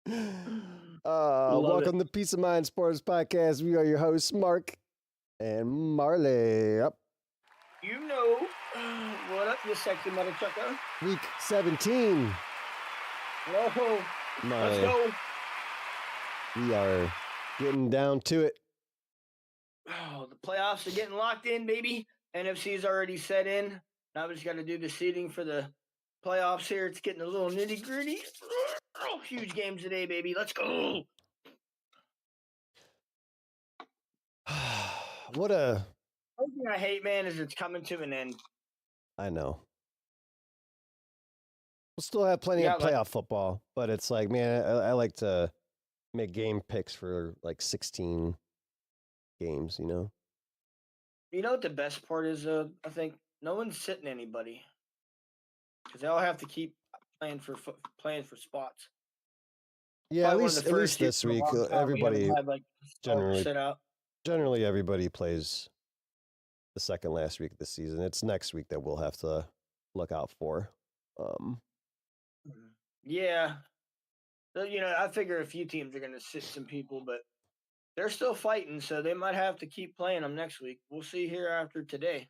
Love it. Welcome to Peace of Mind Sports Podcast. We are your hosts, Mark and Marley. Up You know what up, you sexy mother trucker? week 17. Whoa, Marley, let's go. we are getting down to it. Oh, the playoffs are getting locked in, baby. NFC's already set in. Now we just got to do the seeding for the playoffs here. It's getting a little nitty gritty. Oh, huge games today, baby. Let's go. What a, One thing I hate, man, is it's coming to an end. I know. We'll still have plenty Yeah, of like- playoff football, but it's like, man, I like to make game picks for like 16 games, you know? You know what the best part is? I think no one's sitting anybody because they all have to keep playing for spots. Yeah, Probably at one of least the at first least years this in a week, long time we everybody haven't had, like, generally sit out. generally everybody plays the second last week of the season. It's next week that we'll have to look out for. Yeah. So, I figure a few teams are going to sit some people, but they're still fighting, so they might have to keep playing them next week. We'll see here after today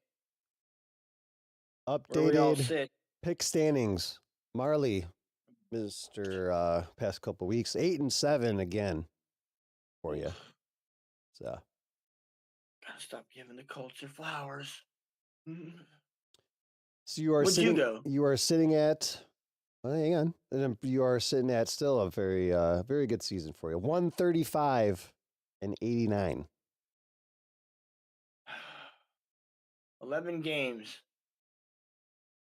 where we all Updated sit. pick standings. Marley, Mr. Past couple weeks, 8-7 again for you. So Gotta stop giving the Colts their flowers. so you are What'd you sitting. go? You are sitting at. Well, hang on. And then you are sitting at still a very very good season for you. 135-89 11 games.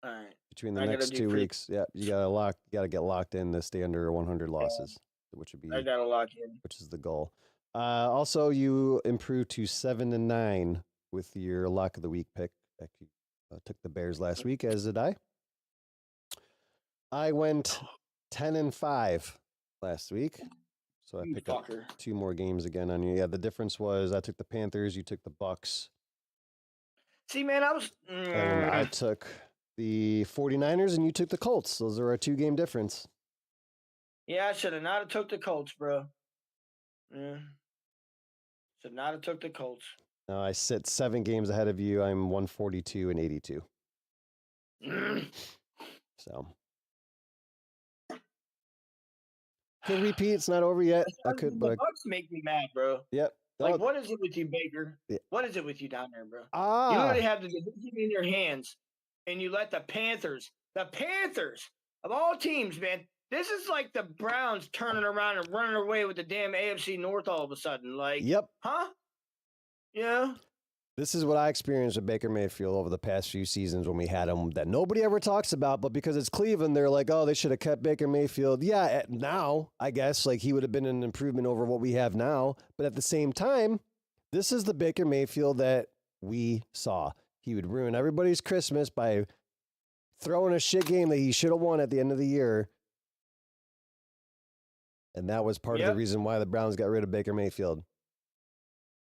All right. between the I gotta next do 2 pretty- weeks. Yeah, you gotta get locked in to stay under 100 losses, which would be I got to lock in. which is the goal. Also, you improved to 7-9 with your lock of the week pick. You took the Bears last week, as did I. I went 10-5 last week, so I You picked up fucker. 2 more games again on you. Yeah, the difference was I took the Panthers, you took the Bucks, See, man, I was. and I took the 49ers, and you took the Colts. Those are a 2-game difference. Yeah, I should have not have took the Colts, bro. Yeah. Should not have took the Colts. Now I sit 7 games ahead of you. I'm 142-82. So. Could repeat. It's not over yet. I could, The but Bucks make me mad, bro. yep. Like, Oh, what is it with you, Baker? Yeah. What is it with you down there, bro? You ah, literally have the division in your hands, and you let the Panthers of all teams, man. This is like the Browns turning around and running away with the damn AFC North all of a sudden. Like, yep. huh? Yeah. This is what I experienced with Baker Mayfield over the past few seasons when we had him that nobody ever talks about, but because it's Cleveland, they're like, oh, they should have kept Baker Mayfield. Yeah, now, I guess, like he would have been an improvement over what we have now. But at the same time, this is the Baker Mayfield that we saw. He would ruin everybody's Christmas by throwing a shit game that he should have won at the end of the year. And that was part of the reason why the Browns got rid of Baker Mayfield.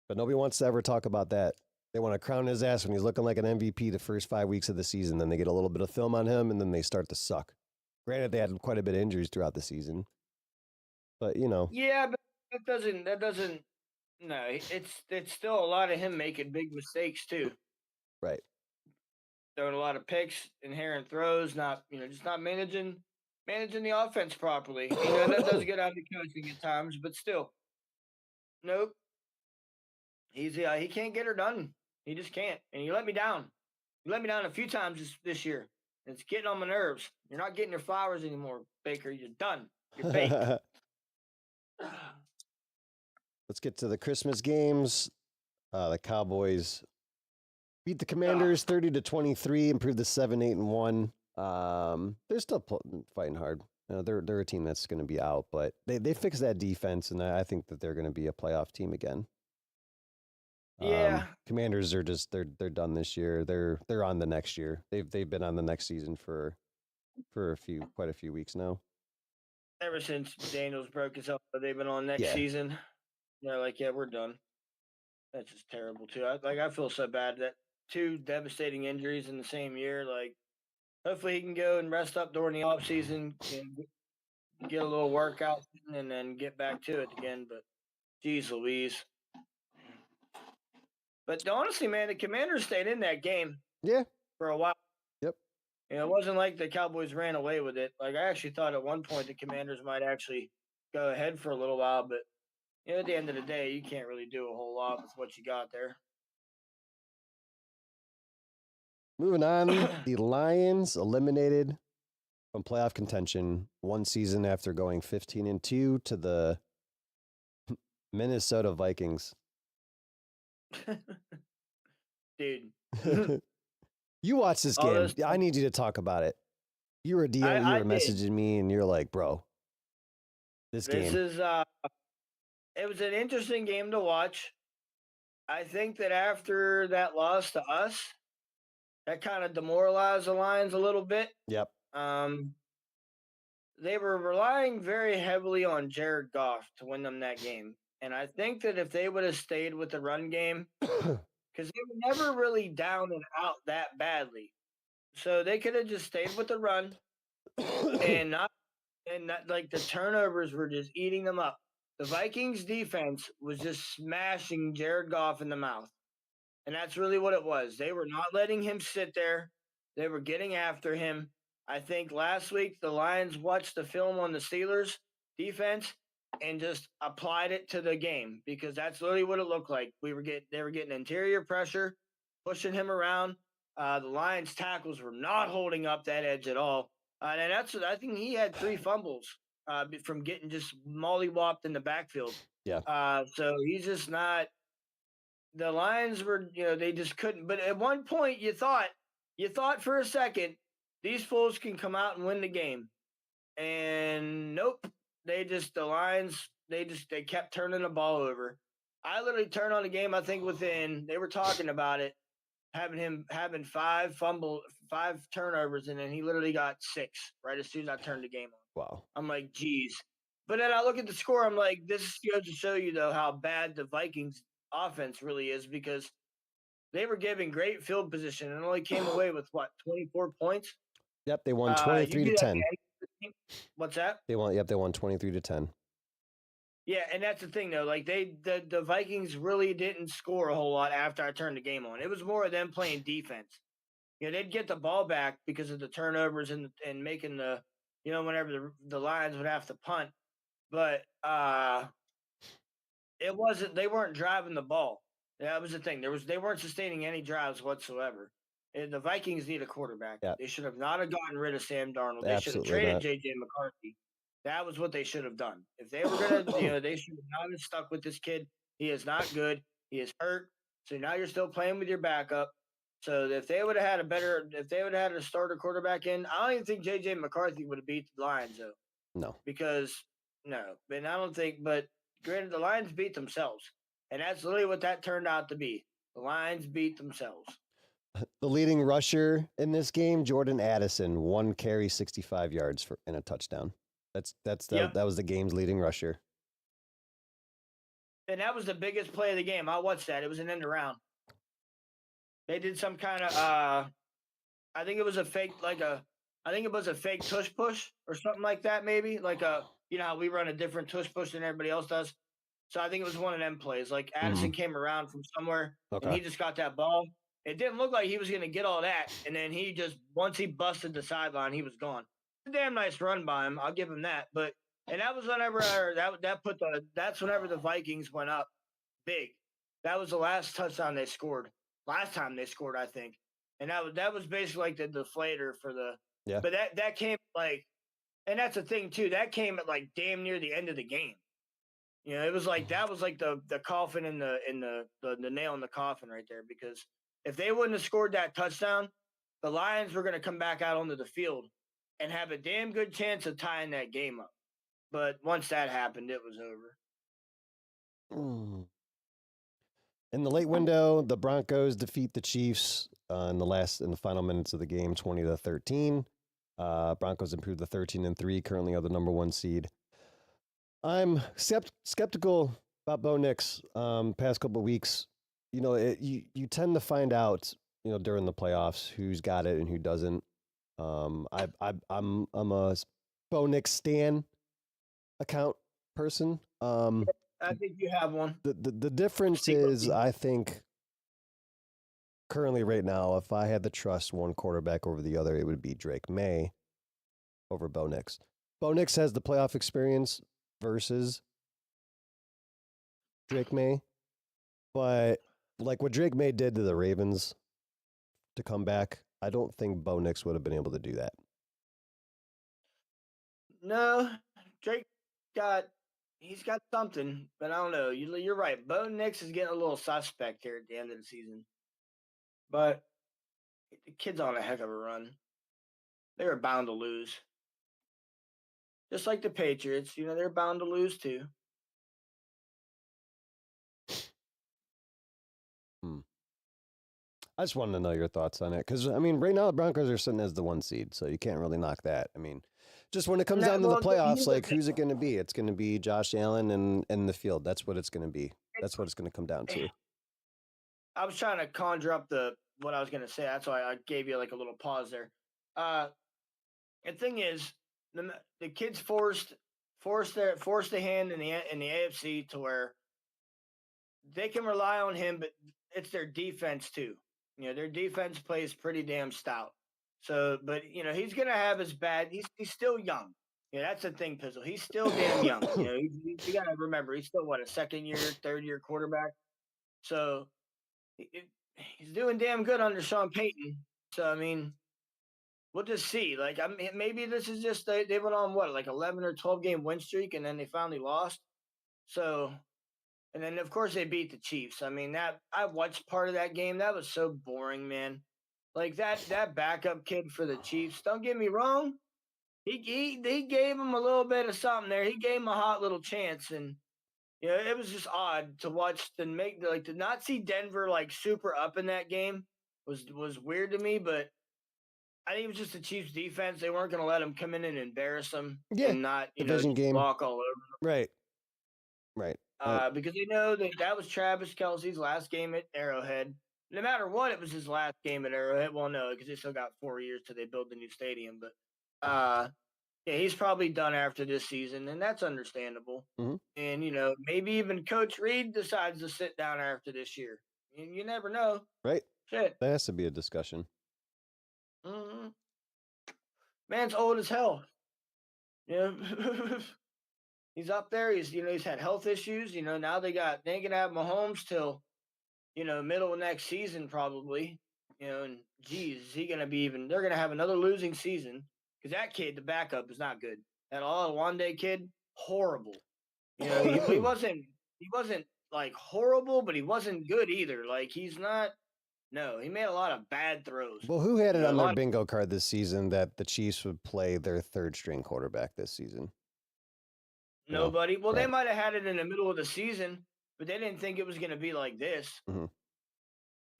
But nobody wants to ever talk about that. They want to crown his ass when he's looking like an MVP the first 5 weeks of the season. Then they get a little bit of film on him, and then they start to suck. Granted, they had quite a bit of injuries throughout the season. But, you know. Yeah, but that doesn't. No, it's still a lot of him making big mistakes too. Right. Throwing a lot of picks, inherent throws, not just not managing the offense properly. That does get out of coaching at times, but still, nope. He can't get her done. He just can't, and you let me down. You let me down a few times this year. It's getting on my nerves. You're not getting your flowers anymore, Baker. You're done. You're baked. Let's get to the Christmas games. The Cowboys beat the Commanders 30-23, improved to 7-8-1. They're still fighting hard. They're a team that's going to be out, but they fixed that defense, and I think that they're going to be a playoff team again. Yeah, Commanders are just they're done this year. They're on the next year. They've been on the next season for quite a few weeks now. ever since Daniels broke his elbow, they've been on next season. They're like, yeah, we're done. That's just terrible too. I feel so bad that 2 devastating injuries in the same year. Like, hopefully he can go and rest up during the off season and get a little workout and then get back to it again. But geez, Louise. But honestly, man, the Commanders stayed in that game Yeah. for a while. Yep. It wasn't like the Cowboys ran away with it. Like I actually thought at one point the Commanders might actually go ahead for a little while, but at the end of the day, you can't really do a whole lot with what you got there. Moving on, the Lions eliminated from playoff contention one season after going 15-2 to the Minnesota Vikings. Dude. You watched this game. I need you to talk about it. You were DMing, you were messaging me, and you're like, bro, this game. It was an interesting game to watch. I think that after that loss to us, that kind of demoralized the Lions a little bit. Yep. They were relying very heavily on Jared Goff to win them that game. And I think that if they would have stayed with the run game, because they were never really down and out that badly. So they could have just stayed with the run and not like the turnovers were just eating them up. The Vikings defense was just smashing Jared Goff in the mouth. And that's really what it was. They were not letting him sit there. They were getting after him. I think last week the Lions watched the film on the Steelers defense and just applied it to the game because that's literally what it looked like. They were getting interior pressure, pushing him around. The Lions tackles were not holding up that edge at all. And I think he had 3 fumbles from getting just mollywopped in the backfield. Yeah. So he's just not. The Lions were, they just couldn't. But at one point, you thought for a second, these fools can come out and win the game. And nope, the Lions, they kept turning the ball over. I literally turned on the game, I think they were talking about it, having 5 turnovers, and then he literally got 6 right as soon as I turned the game on. Wow. I'm like, geez. But then I look at the score, I'm like, this goes to show you, though, how bad the Vikings offense really is because they were giving great field position and only came away with 24 points. Yep, they won 23-10. What's that? They won 23-10. Yeah, and that's the thing though. Like the Vikings really didn't score a whole lot after I turned the game on. It was more of them playing defense. They'd get the ball back because of the turnovers and making whenever the Lions would have to punt. But it wasn't. They weren't driving the ball. That was the thing. They weren't sustaining any drives whatsoever. And the Vikings need a quarterback. Yeah. They should have not have gotten rid of Sam Darnold. They should have Absolutely traded not. J.J. McCarthy. That was what they should have done. If they were gonna, they should have not been stuck with this kid. He is not good. He is hurt. So now you're still playing with your backup. So if they would have had a starter quarterback in, I don't even think J.J. McCarthy would have beat the Lions though. No. But I don't think. But granted, the Lions beat themselves, and that's literally what that turned out to be. The Lions beat themselves. The leading rusher in this game, Jordan Addison, 1 carry, 65 yards in a touchdown. That was the game's leading rusher. And that was the biggest play of the game. I watched that. It was an end around. They did some kind of I think it was a fake tush push or something like that, maybe. Like how we run a different tush push than everybody else does. So I think it was one of them plays. Like Addison came around from somewhere and he just got that ball. It didn't look like he was going to get all that. And then once he busted the sideline, he was gone. A damn nice run by him. I'll give him that. And that was whenever that's whenever the Vikings went up big. That was the last touchdown they scored. Last time they scored, I think. And that was basically like the deflator for the. Yeah. But that came and that's the thing too. That came at damn near the end of the game. It was like that was like the coffin in the nail in the coffin right there because if they wouldn't have scored that touchdown, the Lions were going to come back out onto the field and have a damn good chance of tying that game up. But once that happened, it was over. In the late window, the Broncos defeat the Chiefs in the final minutes of the game, 20-13. Broncos improved to 13-3, currently are the number 1 seed. I'm skeptical about Bo Nix. Past couple of weeks, you tend to find out, during the playoffs who's got it and who doesn't. I'm a Bo Nix stan. account person. I think you have one. The difference is, Secretly. I think currently right now, if I had to trust one quarterback over the other, it would be Drake May over Bo Nix. Bo Nix has the playoff experience versus Drake May, but like what Drake May did to the Ravens to come back, I don't think Bo Nix would have been able to do that. No, Drake got he's got something, but I don't know. You're right. Bo Nix is getting a little suspect here at the end of the season, but the kid's on a heck of a run. They were bound to lose, just like the Patriots. They're bound to lose too. Hmm. I just wanted to know your thoughts on it because I mean, right now the Broncos are sitting as the 1 seed, so you can't really knock that. I mean, just when it comes No, down to the well, playoffs, here's the like thing. who's it going to be? It's going to be Josh Allen and the field. That's what it's going to be. That's what it's going to come down to. I was trying to conjure up what I was going to say. That's why I gave you like a little pause there. Uh, the thing is, the kids forced the hand in the AFC to where they can rely on him, but it's their defense too. Their defense plays pretty damn stout. So, but he's gonna have his bad. He's still young. That's the thing, Pizzle. He's still damn young. You gotta remember he's still what, a second year, third year quarterback. So he's doing damn good under Sean Payton. So I mean, we'll just see. Like, I mean, maybe this is just they went on what, like 11 or 12 game win streak, and then they finally lost. So, and then of course they beat the Chiefs. I mean, that I watched part of that game. That was so boring, man. Like that backup kid for the Chiefs. Don't get me wrong. He gave him a little bit of something there. He gave him a hot little chance, and it was just odd to watch and to not see Denver like super up in that game was weird to me. But I think it was just the Chiefs' defense. They weren't going to let him come in and embarrass them Yeah, and not division just game. walk all over. Right. Right. Because they know that was Travis Kelsey's last game at Arrowhead. No matter what, it was his last game at Arrowhead. Well, no, because they still got 4 years till they build the new stadium. But yeah, he's probably done after this season, and that's understandable. Mhm. And maybe even Coach Reed decides to sit down after this year. You never know. Right. Shit, That has to be a discussion. hmm man's old as hell. Yeah, he's up there. He's had health issues. Now they ain't gonna have Mahomes till middle of next season probably. And geez, is he gonna be even? They're gonna have another losing season because that kid, the backup, is not good. That One-Day kid, horrible. He wasn't like horrible, but he wasn't good either. Like he's not. No, he made a lot of bad throws. Well, who had it A on their lot of bingo card this season that the Chiefs would play their third string quarterback this season? nobody. Well, they Right. might have had it in the middle of the season, but they didn't think it was going to be like this. Mhm.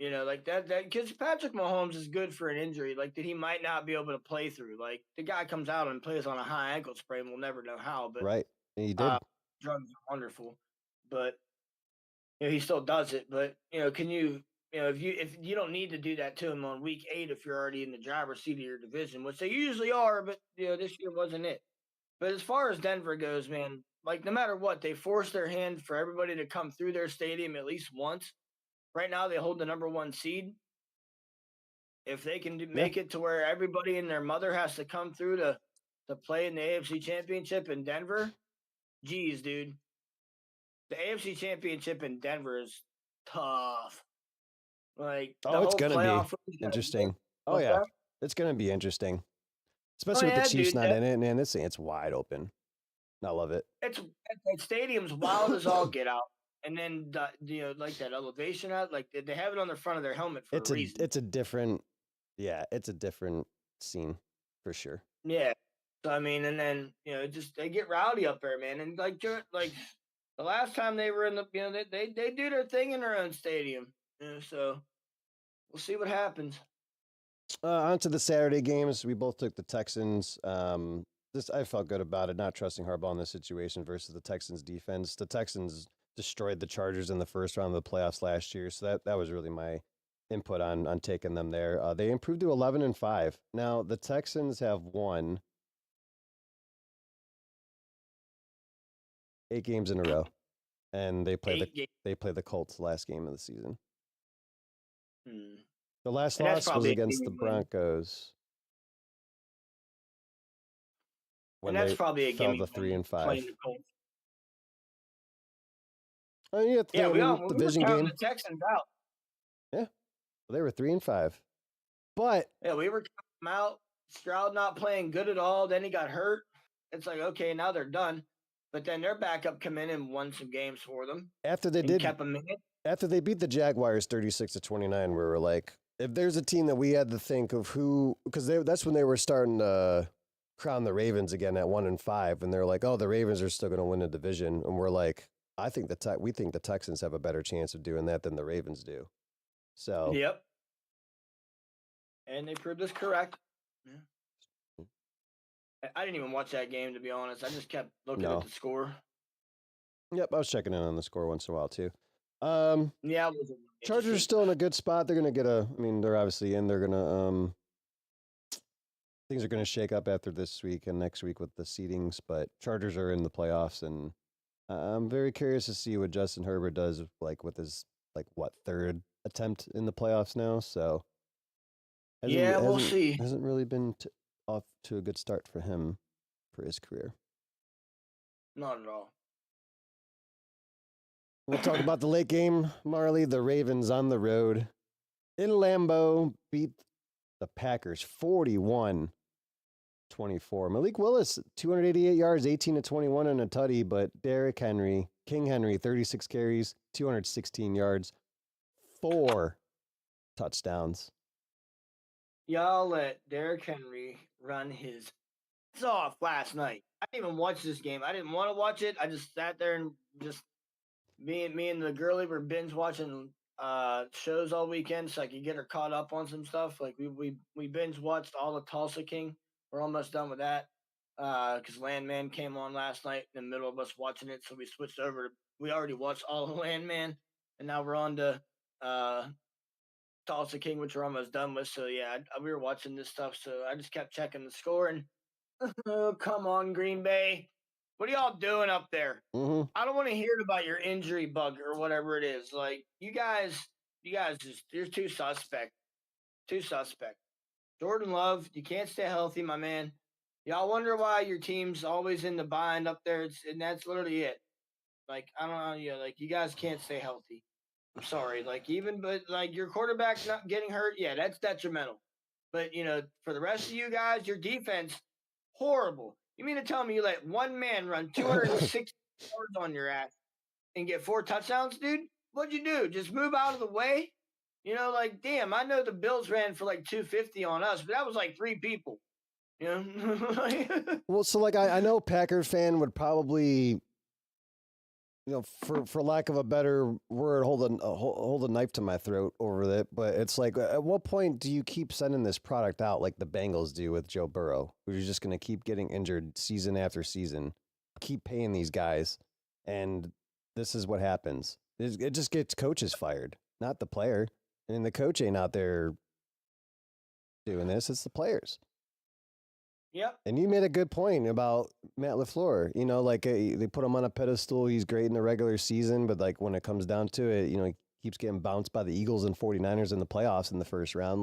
Like that because Patrick Mahomes is good for an injury, like that he might not be able to play through. Like the guy comes out and plays on a high ankle sprain, we'll never know how. But Right. And you uh, did. drugs are wonderful, but he still does it. But can if you don't need to do that to him on week 8 if you're already in the driver's seat of your division, which they usually are, but this year wasn't it. But as far as Denver goes, man, like no matter what, they force their hand for everybody to come through their stadium at least once. Right now, they hold the number 1 seed. If they can Yeah. make it to where everybody and their mother has to come through to play in the AFC Championship in Denver, geez, dude, the AFC Championship in Denver is tough. Like the Oh, it's whole gonna be playoff. interesting. Oh What's yeah, that? it's gonna be interesting, Oh especially with the yeah, Chiefs dude. not in it. Man, it's wide open. I love it. That stadium's wild as all get out. And then like that elevation out, like they have it on the front of their helmet for a reason. It's a different, yeah, it's a different scene for sure. Yeah. So I mean, and then just they get rowdy up there, man. And like the last time they were in the, they do their thing in their own stadium. So we'll see what happens. On to the Saturday games. We both took the Texans. This I felt good about it, not trusting Harbaugh in this situation versus the Texans defense. The Texans destroyed the Chargers in the first round of the playoffs last year, so that was really my input on taking them there. They improved to 11-5. Now the Texans have won 8 games in a row, and they play 8 games. they play the Colts last game of the season. Hmm. The last And that's loss was probably a against the gimme win. Broncos when And that's they probably a fell gimme to win playing 3-5. the Colts. Oh yeah, Yeah, I mean we were division counting game. the Texans out. Yeah, they were 3-5, but Yeah, we were counting them out. Stroud not playing good at all. Then he got hurt. It's like, okay, now they're done. But then their backup come in and won some games for them after they and did kept them in it. after they beat the Jaguars 36-29, we were like, if there's a team that we had to think of who, because that's when they were starting to crown the Ravens again at 1-5, and they're like, oh, the Ravens are still going to win the division, and we're like, we think the Texans have a better chance of doing that than the Ravens do. So Yep. And they proved us correct. Yeah. I didn't even watch that game, to be honest. I just kept looking no, at the score. yep, I was checking in on the score once in a while too. Yeah, it wasn't Chargers are interesting. still in a good spot. They're going to get I mean, they're obviously in. They're going to things are going to shake up after this week and next week with the seedings, but Chargers are in the playoffs, and I'm very curious to see what Justin Herbert does, like with his third attempt in the playoffs now. So Yeah, we'll see. hasn't really been off to a good start for him for his career. Not at all. We'll talk about the late game, Marley. The Ravens on the road in Lambeau beat the Packers 41-24. Malik Willis, 288 yards, 18-21 and a tutty, but King Henry, 36 carries, 216 yards, 4 touchdowns. Y'all let Derrick Henry run his off last night. I didn't even watch this game. I didn't want to watch it. I just sat there and just me and the girlie were binge watching shows all weekend so I could get her caught up on some stuff. Like we binge watched all of Tulsa King. We're almost done with that. Because Landman came on last night in the middle of us watching it, so we switched over to we already watched all of Landman, and now we're on to Tulsa King, which we're almost done with. So yeah, we were watching this stuff, so I just kept checking the score and oh, come on, Green Bay. What are y'all doing up there? Mm-hmm. I don't want to hear about your injury bug or whatever it is. Like you guys just you're too suspect. Too suspect. Jordan Love, you can't stay healthy, my man. Y'all wonder why your team's always in the bind up there. And that's literally it. Like, I don't know, like you guys can't stay healthy. I'm sorry. But your quarterback not getting hurt, yeah, that's detrimental. But for the rest of you guys, your defense, horrible. You mean to tell me you let one man run 260 yards on your ass and get 4 touchdowns, dude? What'd you do? Just move out of the way? Damn, I know the Bills ran for 250 on us, but that was 3 people. Well, so I know Packers fan would probably, for lack of a better word, hold a knife to my throat over that. But it's at what point do you keep sending this product out like the Bengals do with Joe Burrow, who's just going to keep getting injured season after season, keep paying these guys, and this is what happens. It just gets coaches fired, not the player. And the coach ain't out there doing this; it's the players. Yep. And you made a good point about Matt LaFleur. They put him on a pedestal. He's great in the regular season, but when it comes down to it, he keeps getting bounced by the Eagles and 49ers in the playoffs in the first round.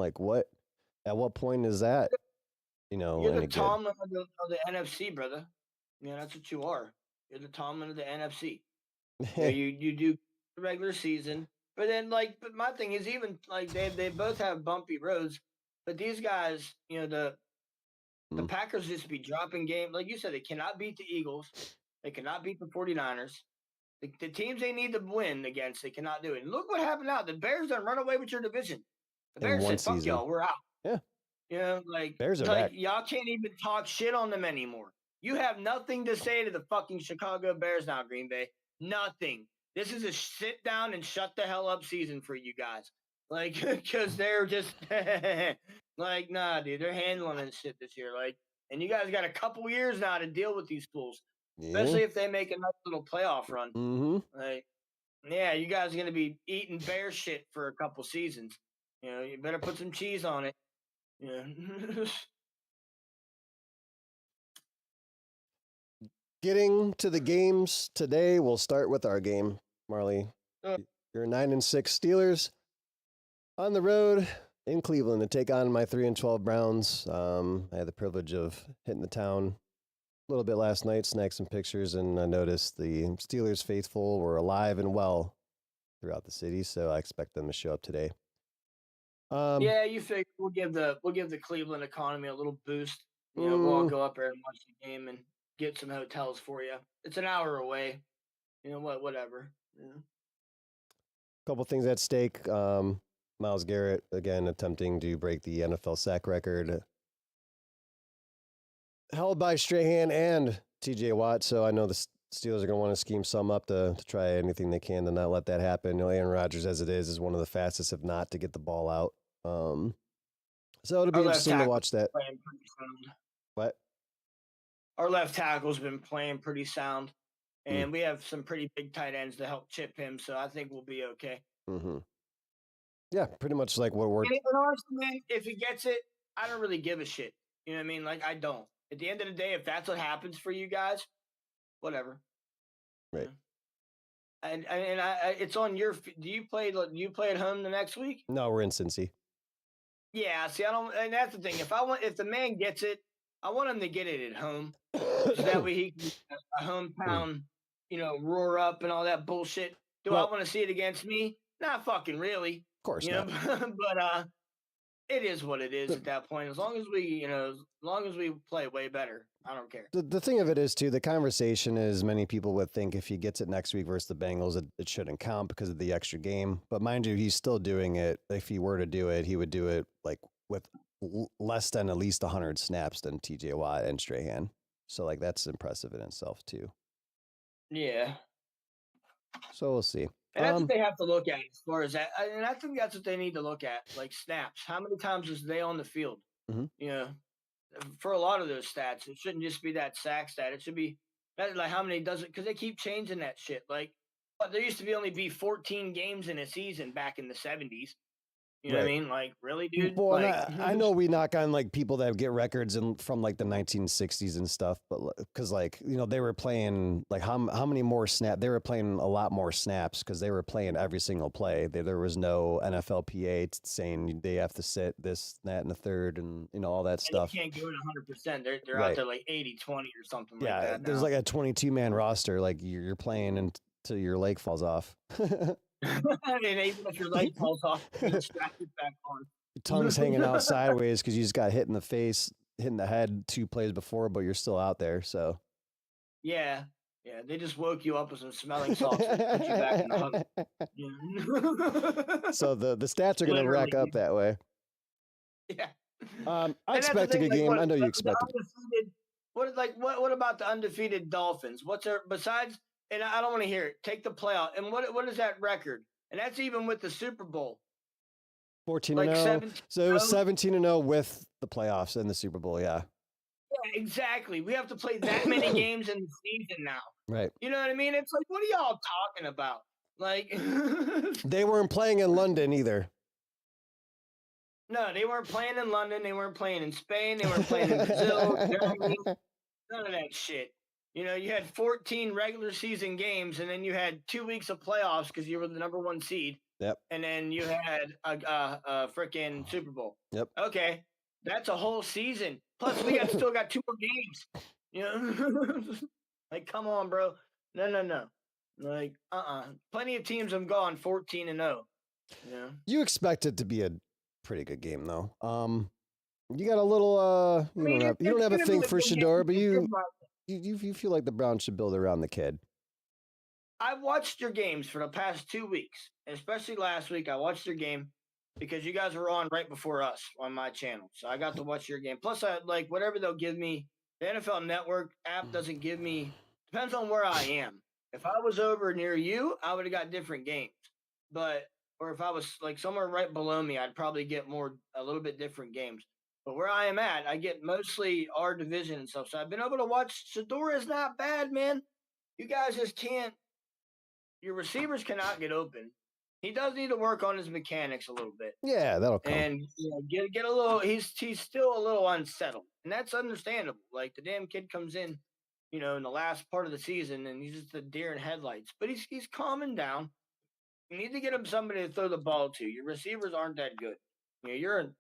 At what point is that, You're the Tomlin of the NFC, brother. Yeah, that's what you are. You're the Tomlin of the NFC. You do the regular season, but then but my thing is even they both have bumpy roads, but these guys, the Packers just be dropping game. Like you said, they cannot beat the Eagles. They cannot beat the 49ers. The teams they need to win against, they cannot do it. And look what happened now. The Bears done run away with your division. The Bears said, fuck y'all, we're out. Yeah. Bears are back. Y'all can't even talk shit on them anymore. You have nothing to say to the fucking Chicago Bears now, Green Bay. Nothing. This is a sit down and shut the hell up season for you guys. Because they're just nah, dude, they're handling this shit this year. And you guys got a couple years now to deal with these fools, especially if they make a nice little playoff run. Mm-hmm. Yeah, you guys are gonna be eating bear shit for a couple seasons. You better put some cheese on it. Yeah. Getting to the games today, we'll start with our game, Marley. Uh, Your 9-6 Steelers on the road in Cleveland to take on my 3-12 Browns. I had the privilege of hitting the town a little bit last night, snagged some pictures, and I noticed the Steelers faithful were alive and well throughout the city, so I expect them to show up today. Yeah, you figure we'll give the Cleveland economy a little boost. We'll all go up there and watch the game and get some hotels for you. It's an hour away. Whatever. Yeah. Couple things at stake. Myles Garrett, again, attempting to break the NFL sack record. Held by Strahan and TJ Watt, so I know the Steelers are going to want to scheme some up to try anything they can to not let that happen. Aaron Rodgers, as it is one of the fastest, if not, to get the ball out. So it'll be interesting to watch that. What? Our left tackle's been playing pretty sound, and we have some pretty big tight ends to help chip him, so I think we'll be okay. Mm-hmm. Yeah, pretty much like what we're. And honestly, man, if he gets it, I don't really give a shit. You know what I mean? Like, I don't. At the end of the day, if that's what happens for you guys, whatever. Right. And it's on your. Do you play at home the next week? No, we're in Cincy. Yeah. See, I don't. And that's the thing. If the man gets it, I want him to get it at home, so that way he can a hometown, roar up and all that bullshit. Do I want to see it against me? Not fucking really. Of course not. But it is what it is at that point. As long as we play way better, I don't care. The thing of it is, too, the conversation is many people would think if he gets it next week versus the Bengals, it shouldn't count because of the extra game. But mind you, he's still doing it. If he were to do it, he would do it like with less than at least 100 snaps than TJ Watt and Strahan. So like that's impressive in itself, too. Yeah. So we'll see. And that's what they have to look at as far as that. And I think that's what they need to look at, like snaps. How many times is they on the field? Mm-hmm. For a lot of those stats, it shouldn't just be that sack stat. It should be like how many does it, because they keep changing that shit. Like, there used to only be 14 games in a season back in the 70s. You know what I mean? Like, really, dude? Well, like, I know we knock on like people that get records from like the 1960s and stuff, but because they were playing like how many more snaps? They were playing a lot more snaps because they were playing every single play. There was no NFLPA saying they have to sit this, that, and the third, and all that stuff. You can't go in 100%. They're out there like 80-20 or something. Yeah, like that. There's like a 22-man roster. Like you're playing until your leg falls off. And even if your leg falls off, you strap it back on. Your tongue's hanging out sideways because you just got hit in the face, hit in the head 2 plays before, but you're still out there. So, yeah, they just woke you up with some smelling salts and put you back in the hug. So the stats are going to rack up that way. Yeah. I expect a good game. I know you expect it. What about the undefeated Dolphins? What's their besides? And I don't want to hear it. Take the playoff. And what is that record? And that's even with the Super Bowl. 14-0. So it was 17-0 with the playoffs and the Super Bowl. Yeah. Yeah, exactly. We have to play that many games in the season now. Right. You know what I mean? It's like, what are y'all talking about? Like, they weren't playing in London either. No, they weren't playing in London. They weren't playing in Spain. They weren't playing in Brazil, Germany. None of that shit. You had 14 regular season games, and then you had 2 weeks of playoffs because you were the number 1 seed. Yep. And then you had a freaking Super Bowl. Yep. Okay, that's a whole season. Plus, we still got 2 more games. Like, come on, bro. No. Like, Plenty of teams have gone 14-0. You expect it to be a pretty good game, though. You got a little. You don't have a thing for Shador, but you feel like the Browns should build around the kid. I've watched your games for the past 2 weeks, especially last week. I watched your game because you guys were on right before us on my channel. So I got to watch your game. Plus, I like whatever they'll give me. The NFL Network app doesn't give me, depends on where I am. If I was over near you, I would have got different games. Or if I was like somewhere right below me, I'd probably get a little bit different games. But where I am at, I get mostly our division and stuff. So I've been able to watch. Shador is not bad, man. You guys just can't. Your receivers cannot get open. He does need to work on his mechanics a little bit. Yeah, that'll come. And get a little. He's still a little unsettled, and that's understandable. Like the damn kid comes in in the last part of the season, and he's just a deer in headlights. But he's calming down. You need to get him somebody to throw the ball to. Your receivers aren't that good. You're in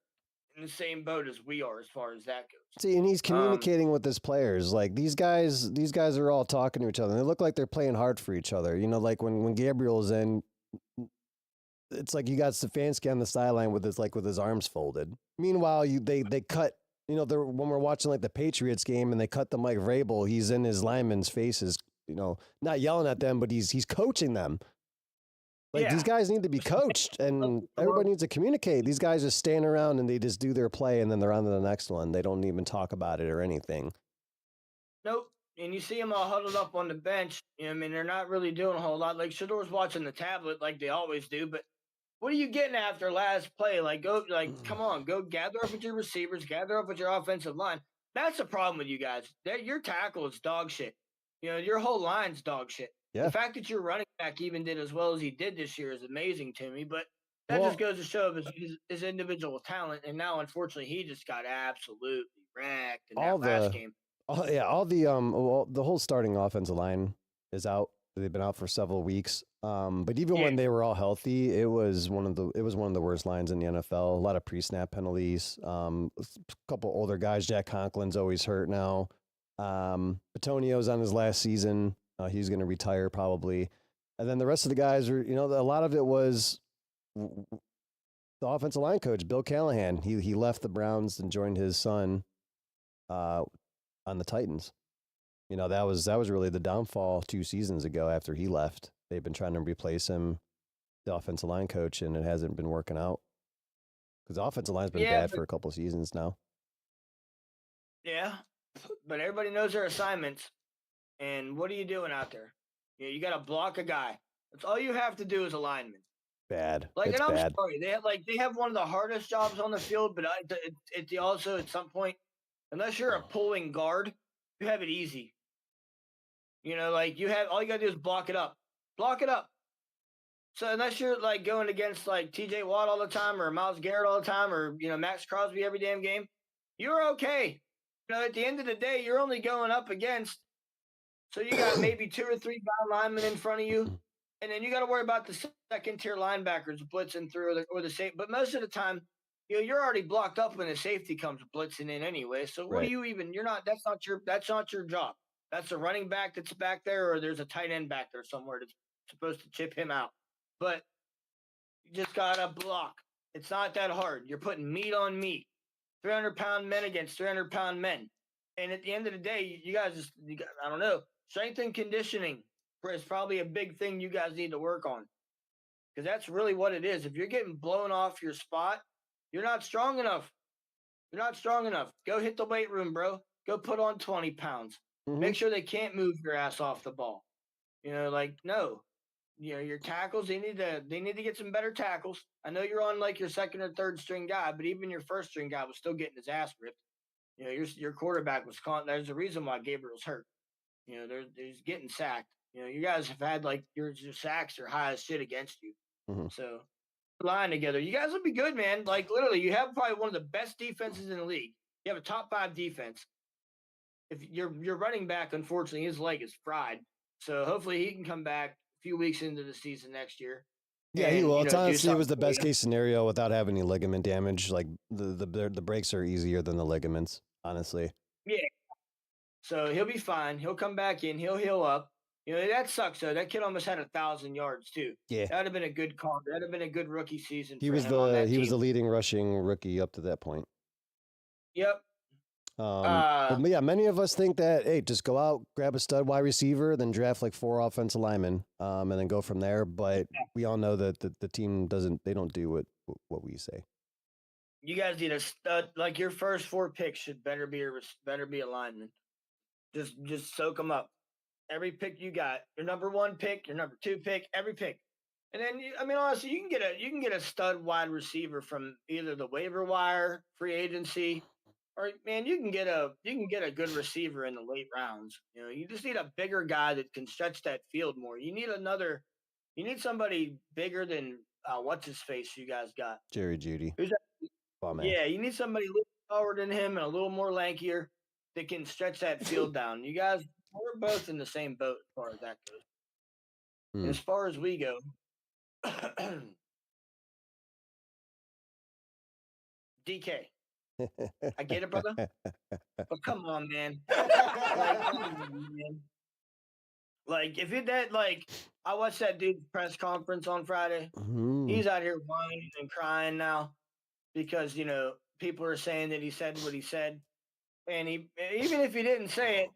the same boat as we are as far as that goes. See, and he's Um, communicating with his players. Like these guys are all talking to each other. They look like they're playing hard for each other. Like when Gabriel's in, it's like you got Stefanski on the sideline with his arms folded. Meanwhile, they cut. When we're watching like the Patriots game and they cut to Mike Vrabel, he's in his linemen's faces. Not yelling at them, but he's coaching them. Like these yeah. guys need to be coached, and everybody needs to communicate. These guys just stand around and they just do their play, and then they're on to the next one. They don't even talk about it or anything. Nope. And you see them all huddled up on the bench. They're not really doing a whole lot. Like Shador's watching the tablet like they always do, but what are you getting after last play? Come on, go gather up with your receivers, gather up with your offensive line. That's the problem with you guys. Your tackle is dog shit. Your whole line's dog shit. Yeah. The fact that your running back even did as well as he did this year is amazing to me, but that Well- just goes to show his individual talent. And now, unfortunately, he just got absolutely wrecked in that last game. The whole starting offensive line is out. They've been out for several weeks. But even when they were all healthy, it was one of the worst lines in the NFL. A lot of pre-snap penalties. A couple older guys. Jack Conklin's always hurt now. Batonio's on his last season. He's going to retire probably. And then the rest of the guys are, a lot of it was the offensive line coach, Bill Callahan. He left the Browns and joined his son on the Titans. That was really the downfall 2 seasons ago after he left. They've been trying to replace him, the offensive line coach, and it hasn't been working out because the offensive line's been bad for a couple of seasons now. Yeah, but everybody knows their assignments. And what are you doing out there? You got to block a guy. That's all you have to do as a lineman. Bad. And I'm sorry, they have one of the hardest jobs on the field, but it also at some point, unless you're a pulling guard, you have it easy. You have all you got to do is block it up. Block it up. So unless you're going against TJ Watt all the time or Myles Garrett all the time or Max Crosby every damn game, you're okay. At the end of the day, you're only going up against. So you got maybe 2 or 3 down linemen in front of you, and then you got to worry about the second tier linebackers blitzing through or the safe. But most of the time, you're already blocked up when the safety comes blitzing in anyway. So what do you even? You're not. That's not your job. That's a running back that's back there, or there's a tight end back there somewhere that's supposed to chip him out. But you just gotta block. It's not that hard. You're putting meat on meat. 300-pound men against 300-pound men. And at the end of the day, you guys I don't know. Strength and conditioning is probably a big thing you guys need to work on. Because that's really what it is. If you're getting blown off your spot, you're not strong enough. You're not strong enough. Go hit the weight room, bro. Go put on 20 pounds. Make sure they can't move your ass off the ball. No. Your tackles, they need to get some better tackles. I know you're on your second or third string guy, but even your first string guy was still getting his ass ripped. Your quarterback was caught. There's a reason why Gabriel's hurt. There's getting sacked. You guys have had your sacks are high as shit against you. So line together, you guys will be good, man. Literally, you have probably one of the best defenses in the league. You have a top 5 defense. If your running back, unfortunately, his leg is fried. So hopefully he can come back a few weeks into the season next year. Yeah, he will. It's honestly, it was the best case scenario without having any ligament damage. Like the breaks are easier than the ligaments, honestly. Yeah. So he'll be fine. He'll come back in. He'll heal up. That sucks though. That kid almost had 1,000 yards too. Yeah, that'd have been a good call. That'd have been a good rookie season. He was the leading rushing rookie up to that point. Yep. But yeah, many of us think that, hey, just go out, grab a stud wide receiver, then draft 4 offensive linemen, and then go from there. But we all know that the team they don't do what we say. You guys need a stud. Your first 4 picks should better be a lineman. Just soak them up. Every pick you got, your number 1 pick, your number 2 pick, every pick. And then, honestly, you can get a stud wide receiver from either the waiver wire, free agency, or man, you can get a good receiver in the late rounds. You just need a bigger guy that can stretch that field more. You need somebody bigger than what's his face you guys got? Jerry Jeudy. Who's that? Oh, man. Yeah, you need somebody a little taller than him and a little more lankier that can stretch that field down. You guys, we're both in the same boat as far as that goes. And Hmm. as far as we go, DK, I get it, brother, but come on, man. Like, come on, man. Like, if it that like, I watched that dude's press conference on Friday. Hmm. He's out here whining and crying now because people are saying that he said what he said, and he even if he didn't say it,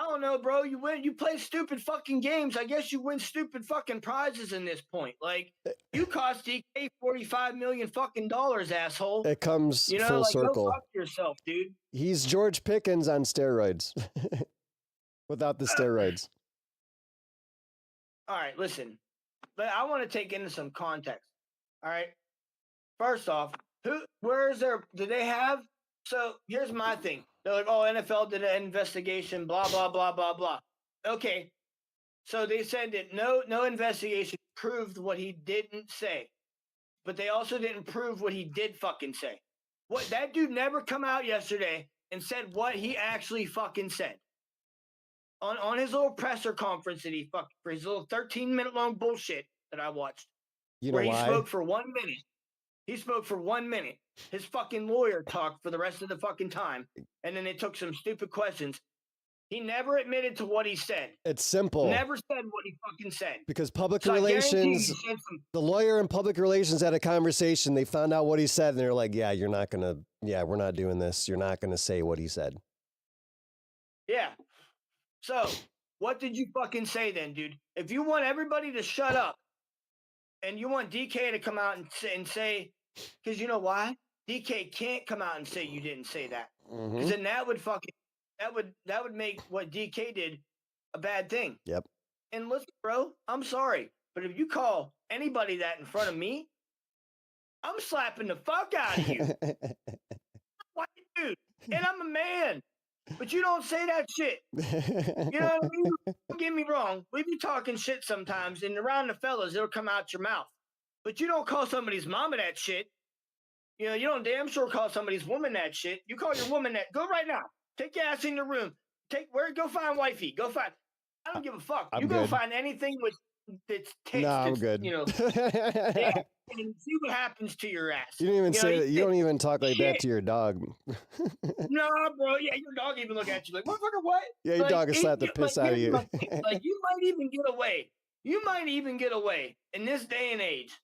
I don't know, bro. You win. You play stupid fucking games. I guess you win stupid fucking prizes in this point. Like you cost DK $45 million fucking dollars, asshole. It comes full Like go circle. fuck yourself, dude. He's George Pickens on steroids, without the steroids. All right, listen. But I want to take into some context. All right. First off, where is their? Do they have? So here's my thing. They're like, oh, NFL did an investigation. Blah blah blah blah blah. Okay. So they said that no investigation proved what he didn't say, but they also didn't prove what he did fucking say. What that dude never come out yesterday and said what he actually fucking said on his little presser conference that he fucking for his little 13-minute long bullshit that I watched. You know where he why? spoke for 1 minute. He spoke for 1 minute. His fucking lawyer talked for the rest of the fucking time, and then they took some stupid questions. He never admitted to what he said. It's simple. Never said what he fucking said. Because public So I guarantee you relations, he said some. the lawyer and public relations had a conversation. They found out what he said, and they're like, yeah, we're not doing this. You're not going to say what he said. Yeah. So what did you fucking say then, dude? If you want everybody to shut up and you want DK to come out and say, because you know why? DK can't come out and say you didn't say that. Because then that would make what DK did a bad thing. Yep. And listen, bro, I'm sorry, but if you call anybody that in front of me, I'm slapping the fuck out of you. White dude, and I'm a man, but you don't say that shit. You know what I mean? Don't get me wrong. We be talking shit sometimes, and around the fellas, it'll come out your mouth. But you don't call somebody's mama that shit. You don't damn sure call somebody's woman that shit. You call your woman that. Go right now. Take your ass in the room. Go find wifey. Go find. I don't give a fuck. I'm you go good. find anything that's tits. No, I'm good. Yeah, and see what happens to your ass. You don't even say that. You don't even talk like that to your dog. No, bro. Yeah, your dog even look at you like, motherfucker, what? Yeah, your dog will slap the piss out of you. Like you might even get away. You might even get away in this day and age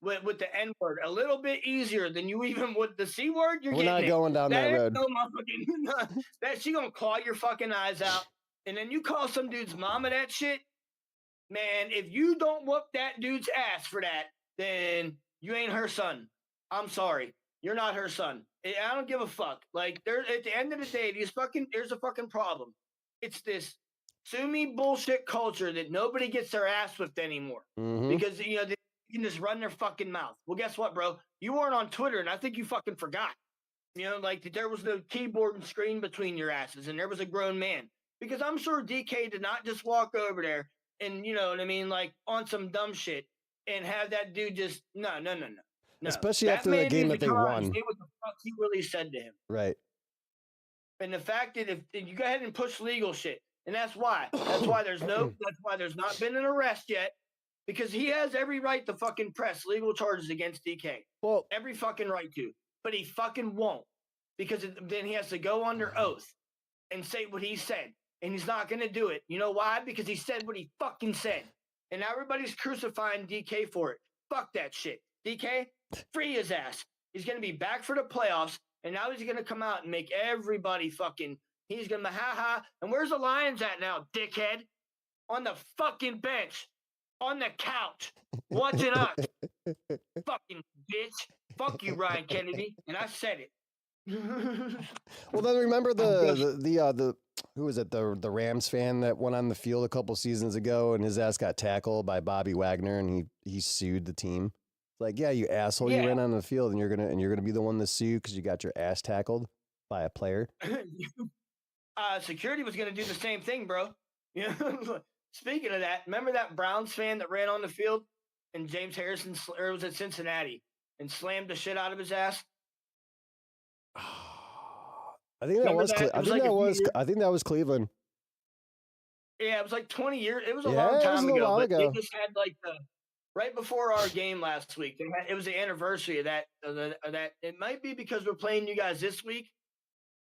with the N word a little bit easier than you even would the C word. We're not going down that road. No motherfucking that she gonna claw your fucking eyes out, and then you call some dude's mama that shit. Man, if you don't whoop that dude's ass for that, then you ain't her son. I'm sorry, you're not her son. I don't give a fuck. Like at the end of the day, there's a fucking problem. It's this sue me bullshit culture that nobody gets their ass whipped anymore because they can just run their fucking mouth. Well, guess what, bro? You weren't on Twitter, and I think you fucking forgot. Like there was no keyboard and screen between your asses, and there was a grown man. Because I'm sure DK did not just walk over there and you know what I mean, like on some dumb shit, and have that dude just no. Especially after the game that they won. Say what the fuck he really said to him. Right. And the fact that if you go ahead and push legal shit. And that's why there's not been an arrest yet, because he has every right to fucking press legal charges against DK. Well, every fucking right to, but he fucking won't, because then he has to go under oath and say what he said, and he's not going to do it. You know why? Because he said what he fucking said, and everybody's crucifying DK for it. Fuck that shit. DK, free his ass. He's going to be back for the playoffs, and now he's going to come out and make everybody fucking. He's going to ha. And where's the Lions at now, dickhead? On the fucking bench. On the couch. Watching us. Fucking bitch. Fuck you, Ryan Kennedy. And I said it. Well, then remember the who was it? The Rams fan that went on the field a couple seasons ago and his ass got tackled by Bobby Wagner and he sued the team. Like, yeah, you asshole, you ran on the field and you're gonna be the one to sue because you got your ass tackled by a player. Security was going to do the same thing, bro. Speaking of that, remember that Browns fan that ran on the field and James Harrison, or it was at Cincinnati, and slammed the shit out of his ass? I think that Remember was. that? It I was think like a that few was. years. I think that was Cleveland. Yeah, it was like 20 years. It was a long Yeah, it was a time little ago, while but they ago. just had like the right before our game last week. It was the anniversary of that. It might be because we're playing you guys this week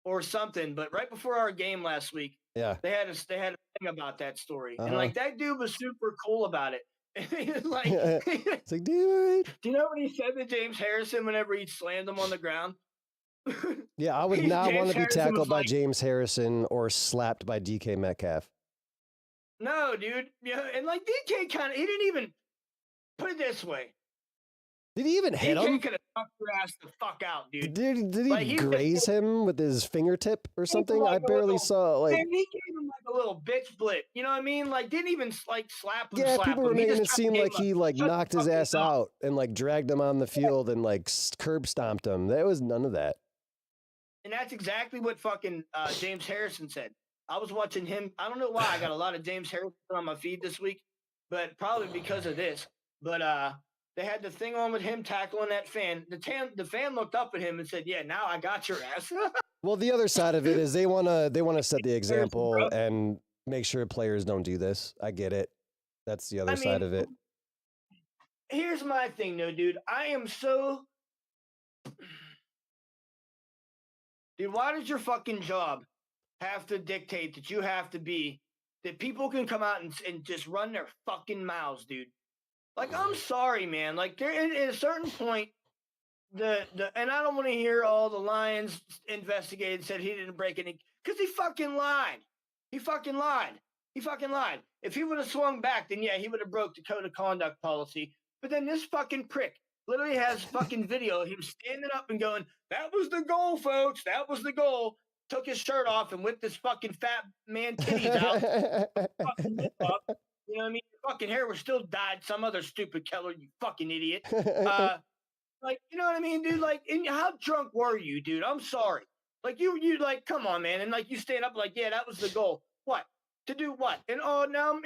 or something, but right before our game last week, Yeah. they had a thing about that story, and Uh like that dude was super cool about it. Like, huh. It's like, dude. do you know what he said to James Harrison whenever he slammed him on the ground? Yeah, I would not want James to be Harrison was tackled by like, James Harrison or slapped by DK Metcalf. "No, dude." Yeah, and like DK he didn't even put it this way. Did he even hit DK him? could have knocked your ass the fuck out, dude. Did he Like he graze him with his fingertip or something? I barely saw. Like, man, he gave him like a little bitch blip. You know what I mean? Like didn't even like slap yeah, people were him. He making just it kind of seem gave like him a he like shut the knocked his fucking ass mouth. out and like dragged him on the field and like curb stomped him. There was none of that. And that's exactly what fucking James Harrison said. I was watching him. I don't know why I got a lot of James Harrison on my feed this week, but probably because of this. But they had the thing on with him tackling that fan. The fan looked up at him and said, "Yeah, now I got your ass." Well, the other side of it is they want to set the Harrison, example bro. and make sure players don't do this. I get it. That's the other I side mean, of it. here's my thing, though, dude. I am so. Dude, why does your fucking job have to dictate that you have to be that people can come out and just run their fucking mouths, dude? Like, I'm sorry, man. Like, there at a certain point, the and I don't want to hear all the Lions investigated said he didn't break any because he fucking lied. He fucking lied. He fucking lied. If he would have swung back, then yeah, he would have broke the code of conduct policy. But then this fucking prick literally has fucking video of him standing up and going, "That was the goal, folks. That was the goal." Took his shirt off and whipped his fucking fat man titties out. Fucking lip up. You know what I mean? Your fucking hair was still dyed some other stupid color, you fucking idiot. Like, you know what I mean, dude? Like, and how drunk were you, dude? I'm sorry. Like, you like, come on, man. And like, you stand up like, yeah, that was the goal. What? To do what? And oh, now,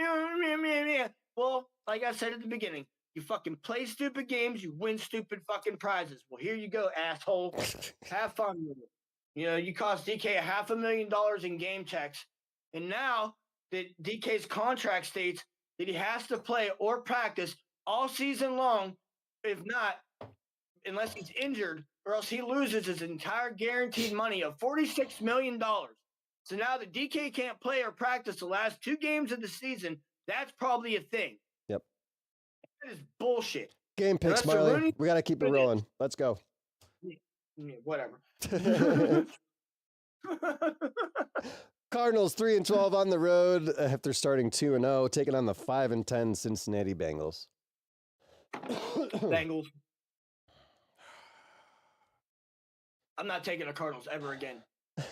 well, like I said at the beginning, you fucking play stupid games, you win stupid fucking prizes. Well, here you go, asshole. Have fun with it. You know, you cost DK $500,000 in game checks. And now that DK's contract states that he has to play or practice all season long, if not, unless he's injured, or else he loses his entire guaranteed money of $46 million. So now the DK can't play or practice the last 2 games of the season. That's probably a thing. Yep. That is bullshit. Game picks, Marley. We got to keep it rolling. Let's go. Yeah, whatever. Cardinals 3-12 on the road after starting 2-0, taking on the 5-10 Cincinnati Bengals. Bengals. I'm not taking the Cardinals ever again. All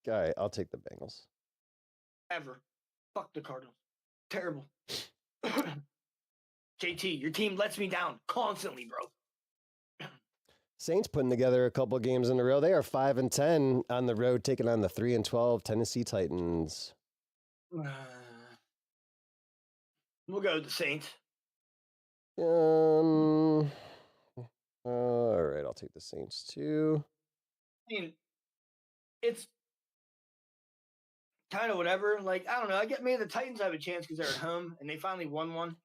right, I'll take the Bengals. Ever. Fuck the Cardinals. Terrible. JT, your team lets me down constantly, bro. Saints putting together a couple games in a row. They are 5-10 on the road, taking on the 3-12 Tennessee Titans. We'll go with the Saints. All right, I'll take the Saints too. I mean, it's kind of whatever. Like, I don't know. I get maybe the Titans have a chance because they're at home and they finally won one.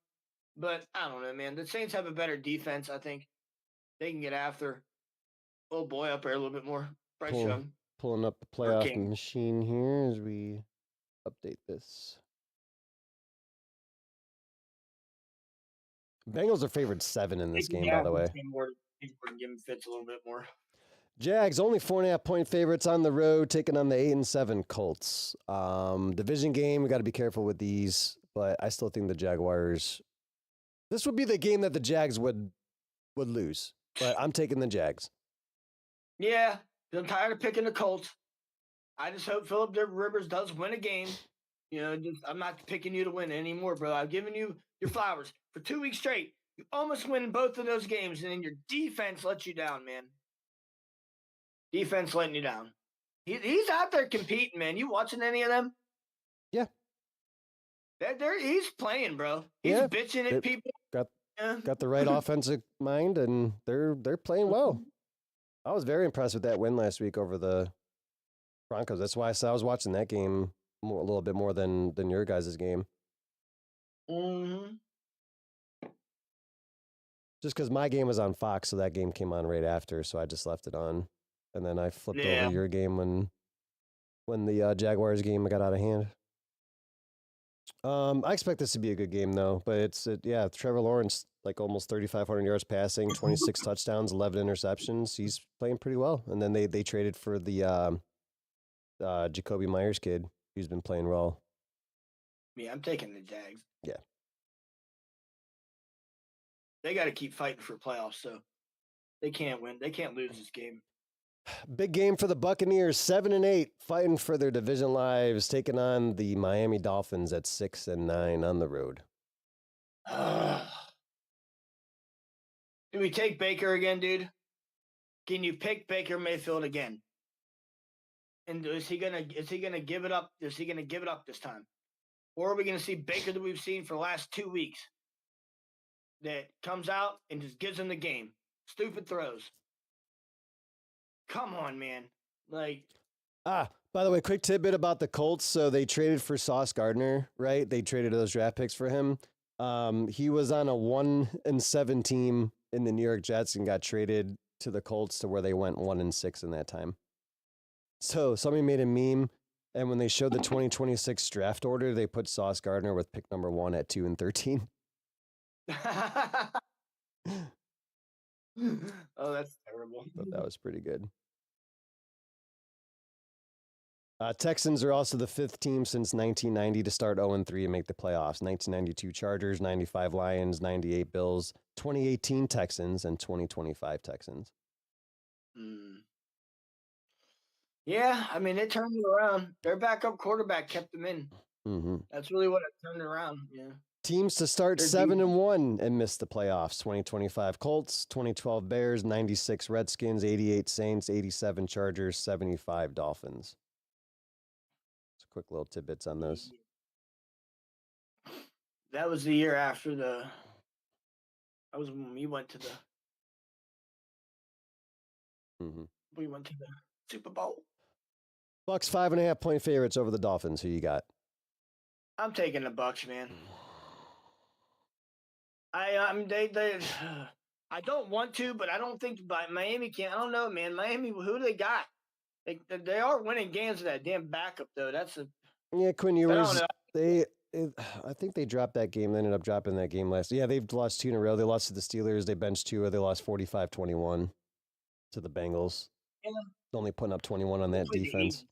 But I don't know, man. The Saints have a better defense, I think. They can get after old boy up there a little bit more. Bryce Young. Pulling up the playoff machine here as we update this. Bengals are favored 7 in this game, by the way. Give him fits a little bit more. Jags only 4.5-point favorites on the road, taking on the 8-7 Colts. Division game, we got to be careful with these, but I still think the Jaguars. This would be the game that the Jags would lose, but I'm taking the Jags. Yeah, I'm tired of picking the Colts. I just hope Philip Rivers does win a game. You know, I'm not picking you to win anymore, bro. I've given you your flowers for 2 weeks straight. You almost win both of those games, and then your defense lets you down, man. Defense letting you down. He's out there competing, man. You watching any of them? Yeah. He's playing, bro. He's bitching at people. Got the right offensive mind, and they're playing well. I was very impressed with that win last week over the Broncos. That's why I said I was watching that game a little bit more than your guys' game. Mm-hmm. Just because my game was on Fox, so that game came on right after, so I just left it on, and then I flipped over Yeah. your game when the Jaguars game got out of hand. I expect this to be a good game though, but yeah, Trevor Lawrence like almost 3,500 yards passing, 26 touchdowns, 11 interceptions. He's playing pretty well, and then they traded for the Jacoby Myers kid who's been playing well. Yeah, I'm taking the Jags. Yeah. They got to keep fighting for playoffs, so they can't win. They can't lose this game. Big game for the Buccaneers, 7-8, fighting for their division lives, taking on the Miami Dolphins at 6-9 on the road. Do we take Baker again, dude? Can you pick Baker Mayfield again? And is he gonna give it up? Is he gonna give it up this time? Or are we gonna see Baker that we've seen for the last 2 weeks that comes out and just gives him the game? Stupid throws. Come on, man. Like, by the way, quick tidbit about the Colts. So they traded for Sauce Gardner, right? They traded those draft picks for him. He was on a 1-7 team in the New York Jets and got traded to the Colts to where they went 1-6 in that time. So somebody made a meme, and when they showed the 2026 draft order, they put Sauce Gardner with pick number 1 at 2 and 13. Oh, that's terrible. But that was pretty good. Texans are also the 5th team since 1990 to start 0-3 and make the playoffs. 1992 Chargers, 95 Lions, 98 Bills, 2018 Texans, and 2025 Texans. Yeah, I mean, they turned it around. Their backup quarterback kept them in. Mm-hmm. That's really what it turned around. Yeah. Teams to start 7-1 and miss the playoffs. 2025 Colts, 2012 Bears, 96 Redskins, 88 Saints, 87 Chargers, 75 Dolphins. Just quick little tidbits on those. That was the year after that was when we went to the we went to the Super Bowl. Bucks 5.5-point favorites over the Dolphins. Who you got? I'm taking the Bucks, man. I don't want to, but I don't think Miami can. I don't know, man. Miami, who do they got? They are winning games with that damn backup though. Quinn Ewers. I think they dropped that game. They ended up dropping that game last. Yeah, they've lost 2 in a row. They lost to the Steelers. They benched 2. They lost 45-21 to the Bengals. Yeah. Only putting up 21 on that defense.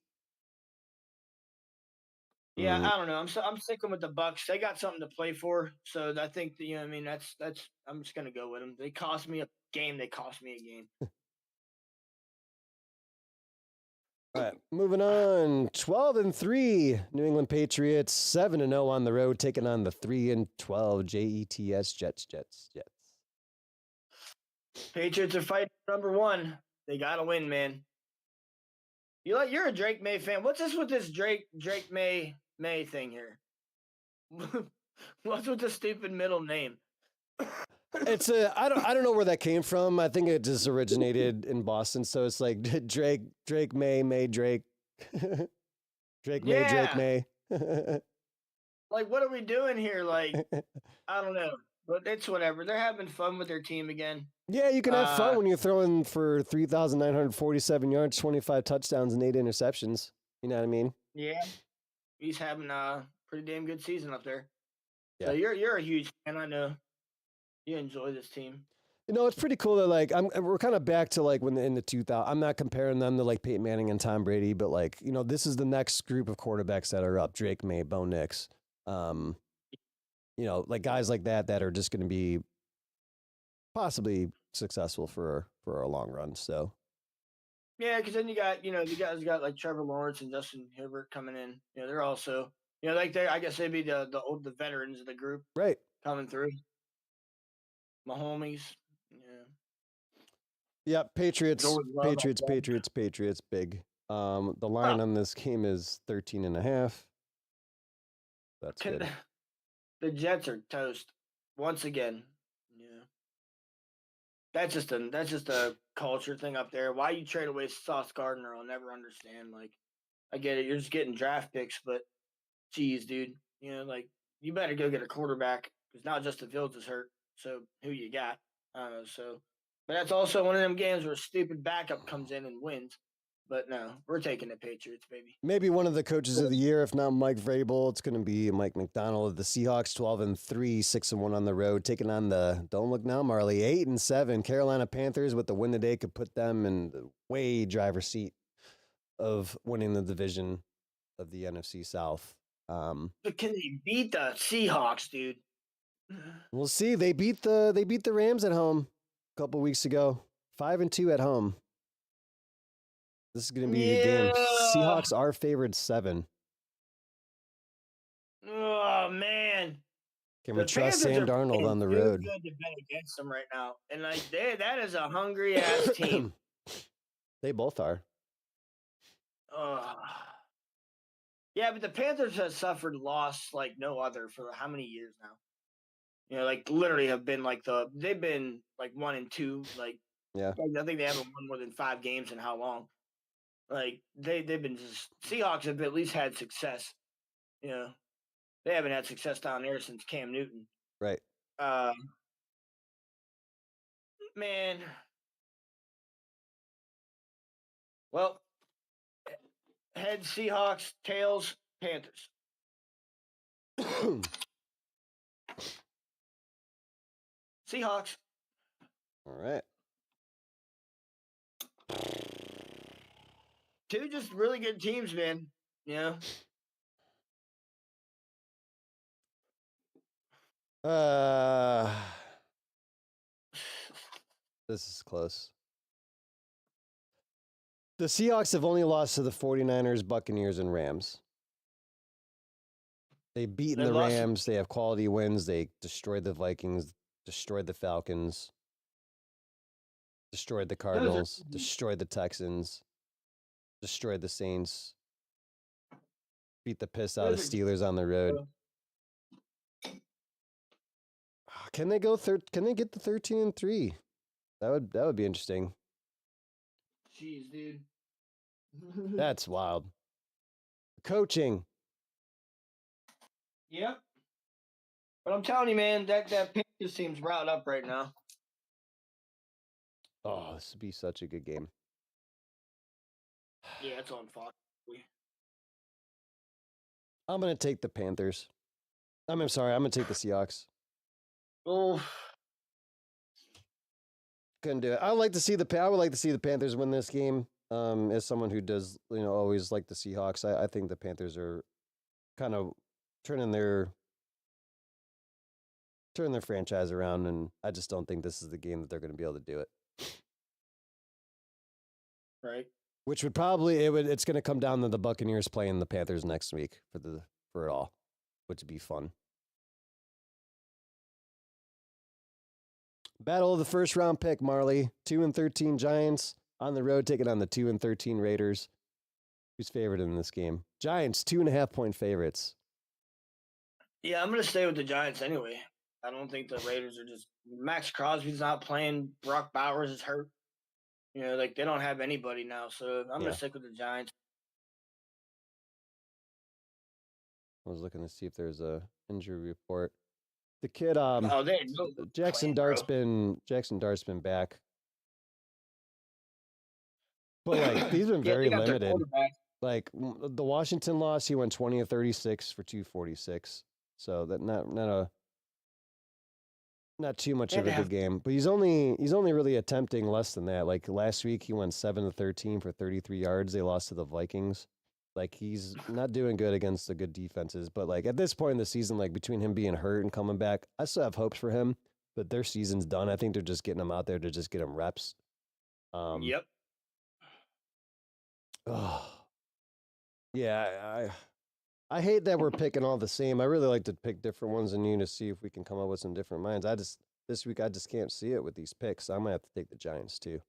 Yeah, I don't know. I'm sticking with the Bucks. They got something to play for, so I think I mean that's. I'm just gonna go with them. They cost me a game. They cost me a game. All right, moving on. 12-3 New England Patriots, 7-0 on the road, taking on the 3-12 Jets. Patriots are fighting number 1. They gotta win, man. You're a Drake May fan. What's this with this Drake May thing here? What's with the stupid middle name? It's I don't know where that came from. I think it just originated in Boston. So it's like Drake May Drake Drake May. Like, what are we doing here? Like, I don't know, but it's whatever. They're having fun with their team again. Yeah, you can have fun when you're throwing for 3,947 yards, 25 touchdowns, and 8 interceptions. You know what I mean? Yeah, he's having a pretty damn good season up there. Yeah. So you're a huge fan. I know you enjoy this team. You know, it's pretty cool that like we're kind of back to like when in the 2000s. I'm not comparing them to like Peyton Manning and Tom Brady, but like this is the next group of quarterbacks that are up: Drake May, Bo Nix. Like guys like that are just going to be possibly successful for a long run. So. Yeah, because then you got the guys got like Trevor Lawrence and Justin Herbert coming in. They're also like I guess they'd be the veterans of the group, right, coming through. Mahomes, yeah. Yeah, Patriots, big. The line on this game is 13.5. That's good. The Jets are toast once again. Yeah. That's just a culture thing up there. Why you trade away Sauce Gardner, I'll never understand. Like, I get it. You're just getting draft picks, but geez, dude, like you better go get a quarterback because now Justin Fields is hurt. So who you got? But that's also one of them games where a stupid backup comes in and wins. But no, we're taking the Patriots, baby. Maybe one of the coaches of the year, if not Mike Vrabel, it's going to be Mike McDonald. The Seahawks 12-3, 6-1 on the road, taking on the don't look now, Marley 8-7 Carolina Panthers. With the win today, could put them in the way driver's seat of winning the division of the NFC South. But can they beat the Seahawks, dude? We'll see. They beat the Rams at home a couple weeks ago. 5-2 at home. This is going to be a game. Seahawks are favored 7. Oh man! Can we trust Sam Darnold on the road? Good to bet against them right now, and like that is a hungry ass team. They both are. Yeah, but the Panthers have suffered loss like no other for how many years now? Like literally have been they've been like 1-2. Like yeah, I think they haven't won more than 5 games in how long? Like they've been Seahawks have at least had success. They haven't had success down there since Cam Newton. Right. Man. Well, head Seahawks, tails Panthers. Seahawks. All right. 2 just really good teams, man. Yeah. This is close. The Seahawks have only lost to the 49ers, Buccaneers, and Rams. They've beaten the Rams. They have quality wins. They destroyed the Vikings, destroyed the Falcons, destroyed the Cardinals, destroyed the Texans, destroyed the Saints, beat the piss out of the Steelers on the road. Can they go Can they get to 13-3? That would be interesting. Jeez, dude. That's wild. Coaching. Yep. But I'm telling you, man, that Panthers team's riled up right now. Oh, this would be such a good game. Yeah, it's on Fox. I'm going to take the Panthers. I'm sorry. I'm going to take the Seahawks. Oh. Couldn't do it. I would like to see the Panthers win this game. As someone who does, always like the Seahawks, I think the Panthers are kind of turning their franchise around, and I just don't think this is the game that they're going to be able to do it. Right. Which would it's going to come down to the Buccaneers playing the Panthers next week for it all, which would be fun. Battle of the first round pick, Marley. 2-13 Giants on the road, taking on the 2-13 Raiders. Who's favored in this game? Giants, 2.5-point favorites. Yeah, I'm going to stay with the Giants anyway. I don't think the Raiders are just Max Crosby's not playing. Brock Bowers is hurt. They don't have anybody now. So I'm going to stick with the Giants. I was looking to see if there's a injury report. The kid, Jackson Dart's been back, but he's been very limited. Like the Washington loss, he went 20 of 36 for 246. So that not too much of a good game. But he's only really attempting less than that. Like last week, he went 7 of 13 for 33 yards. They lost to the Vikings. Like he's not doing good against the good defenses, but like at this point in the season, like between him being hurt and coming back, I still have hopes for him, but their season's done. I think they're just getting him out there to just get him reps. Yep. Oh, yeah. I hate that we're picking all the same. I really like to pick different ones than you to see if we can come up with some different minds. This week I just can't see it with these picks. I might have to take the Giants too.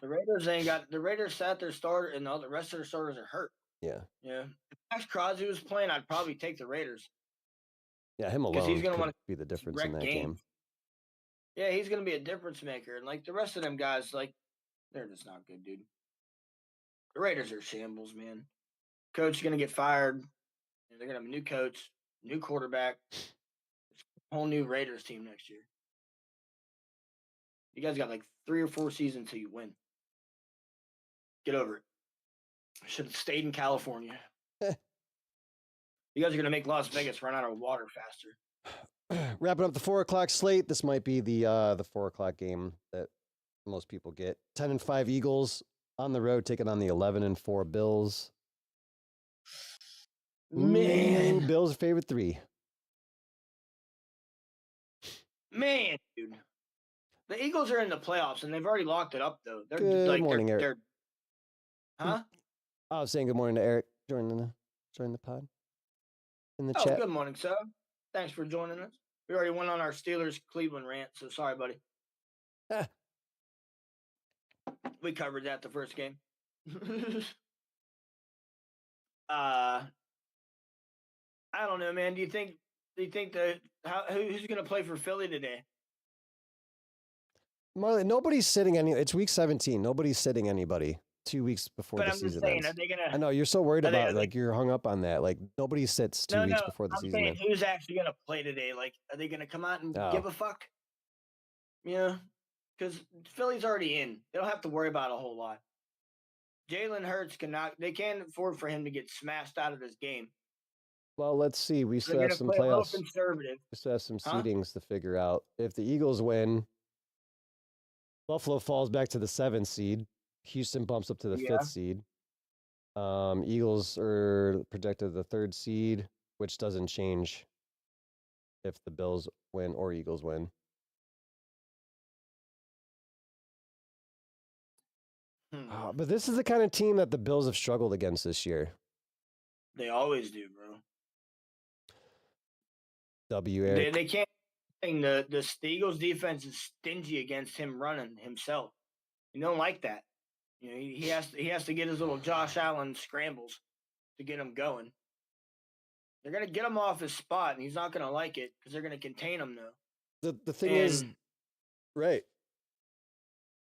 The Raiders sat their starter, and all the rest of their starters are hurt. Yeah. Yeah. If Max Crosby was playing, I'd probably take the Raiders. Yeah, him alone he's gonna want to be the difference in that game. Yeah, he's going to be a difference maker. And like the rest of them guys, like they're just not good, dude. The Raiders are shambles, man. Coach is going to get fired. They're going to have a new coach, new quarterback, whole new Raiders team next year. You guys got like 3 or 4 seasons till you win. Get over it. Should have stayed in California. You guys are going to make Las Vegas run out of water faster. Wrapping up the 4:00 slate. This might be the 4:00 game that most people get. 10-5 Eagles on the road taking on the 11-4 Bills. Man, Bills favorite 3. Man, dude. The Eagles are in the playoffs and they've already locked it up though. They're Good like morning, Eric. they're huh? I was saying good morning to Eric joining the pod in the chat. Good morning, sir. Thanks for joining us. We already went on our Steelers Cleveland rant, so sorry, buddy. We covered that the first game. I don't know, man. Do you think that who's going to play for Philly today? Marley, nobody's sitting any. It's week 17. Nobody's sitting anybody 2 weeks before the season ends. Are they gonna? I know you're so worried about like you're hung up on that. Like nobody sits 2 weeks before the season ends. Who's actually gonna play today? Like, are they gonna come out and give a fuck? Yeah, because Philly's already in. They don't have to worry about a whole lot. Jalen Hurts cannot. They can't afford for him to get smashed out of this game. Well, let's see. We still have some playoffs. Conservative. We still have some seedings to figure out. If the Eagles win, Buffalo falls back to the 7th seed. Houston bumps up to the 5th seed. Eagles are projected the 3rd seed, which doesn't change if the Bills win or Eagles win. But this is the kind of team that the Bills have struggled against this year. They always do, bro. Eric. They can't. The Eagles defense is stingy against him running himself. You don't like that. You know, he has to get his little Josh Allen scrambles to get him going. They're gonna get him off his spot, and he's not gonna like it because they're gonna contain him though. The thing is, right?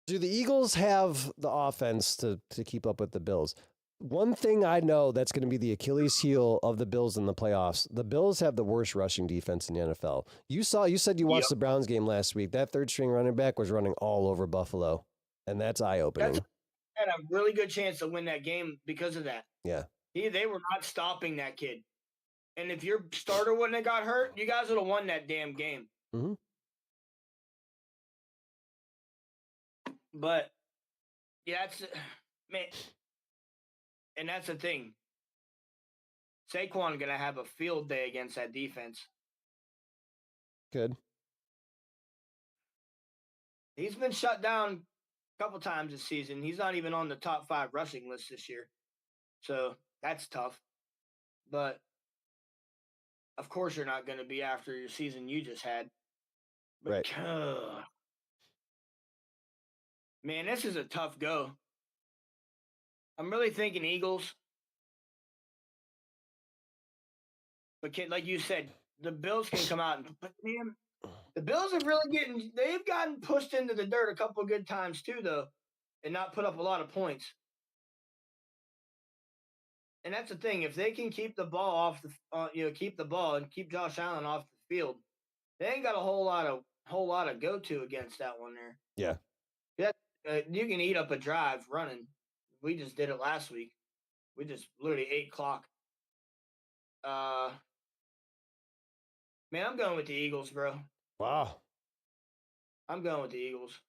Do the Eagles have the offense to keep up with the Bills? One thing I know that's going to be the Achilles heel of the Bills in the playoffs. The Bills have the worst rushing defense in the NFL. You said you watched the Browns game last week. That 3rd string running back was running all over Buffalo, and that's eye-opening. Had a really good chance to win that game because of that. Yeah. They were not stopping that kid. And if your starter wouldn't have got hurt, you guys would have won that damn game. Mm-hmm. But yeah, man. And that's the thing. Saquon gonna have a field day against that defense. Good. He's been shut down a couple times this season. He's not even on the top 5 rushing list this year. So that's tough. But of course you're not gonna be after your season you just had. But, right. Man, this is a tough go. I'm really thinking Eagles. But like you said, the Bills can come out but man, the Bills have they've gotten pushed into the dirt a couple of good times too, though, and not put up a lot of points. And that's the thing. If they can keep the ball off keep the ball and keep Josh Allen off the field, they ain't got a whole lot of go to against that one there. Yeah. You can eat up a drive running. We just did it last week. We just literally ate clock. Man, I'm going with the Eagles, bro. Wow. I'm going with the Eagles.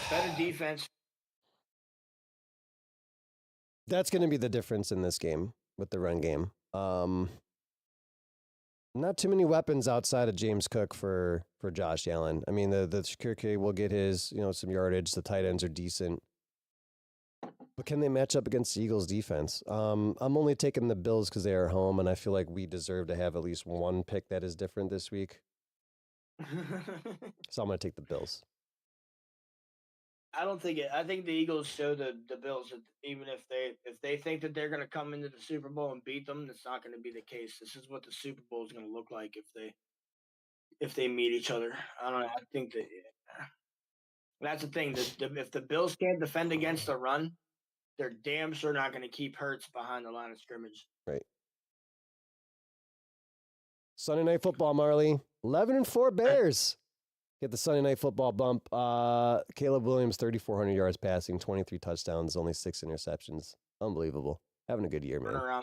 Better defense. That's going to be the difference in this game with the run game. Not too many weapons outside of James Cook for Josh Allen. I mean, the Shakir will get his, some yardage. The tight ends are decent. But can they match up against the Eagles defense? I'm only taking the Bills because they are home, and I feel like we deserve to have at least one pick that is different this week. So I'm going to take the Bills. I don't think it. I think the Eagles show the Bills that even if they think that they're going to come into the Super Bowl and beat them, that's not going to be the case. This is what the Super Bowl is going to look like if they meet each other. I don't know. I think that that's the thing. If the Bills can't defend against the run, they're damn sure not going to keep Hurts behind the line of scrimmage. Right. Sunday Night Football, Marley. 11-4 Bears. Get the Sunday Night Football bump. Caleb Williams, 3,400 yards passing, 23 touchdowns, only 6 interceptions. Unbelievable. Having a good year, man. Turnaround.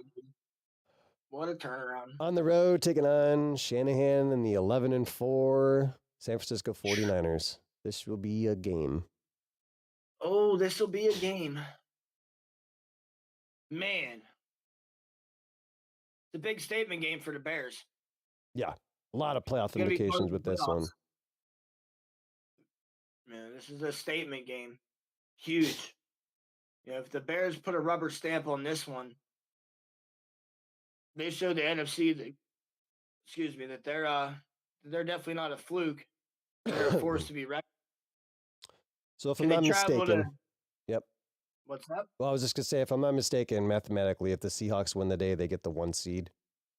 What a turnaround. On the road, taking on Shanahan and the 11-4 San Francisco 49ers. This will be a game. Oh, this will be a game. Man. It's a big statement game for the Bears. Yeah. A lot of playoff implications with this one. Man, this is a statement game. Huge. If the Bears put a rubber stamp on this one, they show the NFC that they're definitely not a fluke. They're a force to be reckoned. So if I'm not mistaken, yep. What's that? Well, I was just gonna say, if I'm not mistaken, mathematically, if the Seahawks win the day, they get the 1 seed.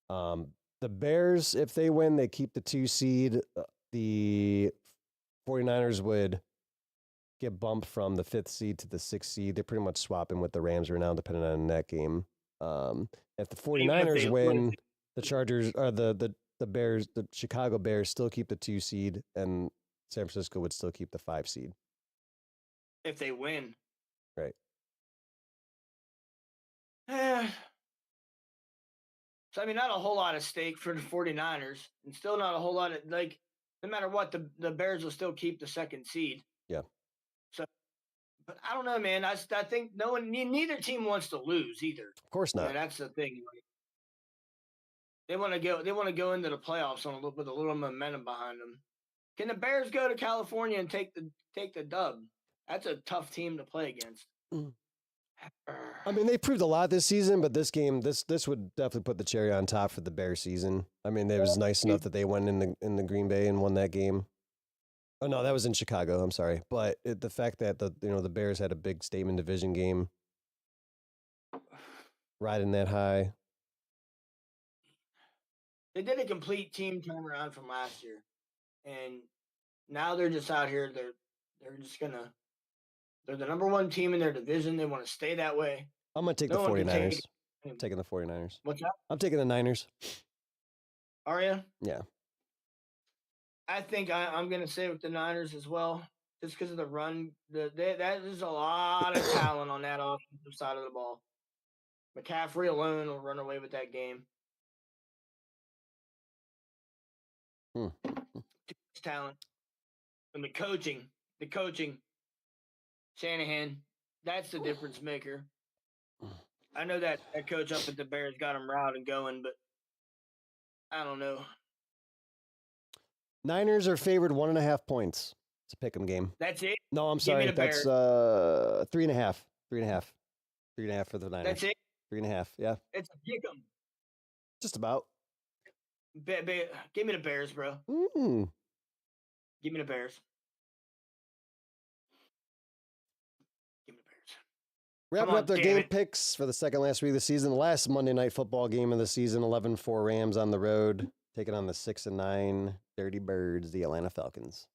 The Bears, if they win, they keep the 2 seed. The 49ers would get bumped from the 5th seed to the 6th seed. They're pretty much swapping with the Rams right now, depending on that game. If the 49ers win, the Chargers or the Bears, the Chicago Bears still keep the 2 seed, and San Francisco would still keep the 5 seed. If they win. Right. So, I mean, not a whole lot of stake for the 49ers, and still not a whole lot of, no matter what, the Bears will still keep the 2nd seed. Yeah. So, but I don't know, man. I think neither team wants to lose either. Of course not. That's the thing. They want to go into the playoffs with a little momentum behind them. Can the Bears go to California and take the dub? That's a tough team to play against. I mean, they proved a lot this season, but this game, this would definitely put the cherry on top for the Bears season. I mean, it was nice enough that they went in the Green Bay and won that game. Oh no, that was in Chicago. I'm sorry, but the fact that the Bears had a big statement division game, riding that high. They did a complete team turnaround from last year, and now they're just out here. They're just gonna. They're the number 1 team in their division. They want to stay that way. I'm going to take the 49ers. I'm taking the 49ers. What's that? I'm taking the Niners. Are you? Yeah. I think I'm going to say with the Niners as well, just because of the run. That is a lot of talent on that offensive side of the ball. McCaffrey alone will run away with that game. Too much talent. And the coaching. Shanahan, that's the difference maker. I know that coach up at the Bears got him riled and going, but I don't know. Niners are favored 1.5 points. It's a pick'em game. That's it? No, I'm sorry. That's 3.5. 3.5. 3.5 for the Niners. That's it? 3.5. Yeah. It's a pick'em. Just about. Give me the Bears, bro. Give me the Bears. Wrapping up their game picks for the second last week of the season. The last Monday Night Football game of the season, 11-4 Rams on the road, taking on the 6-9 Dirty Birds, the Atlanta Falcons.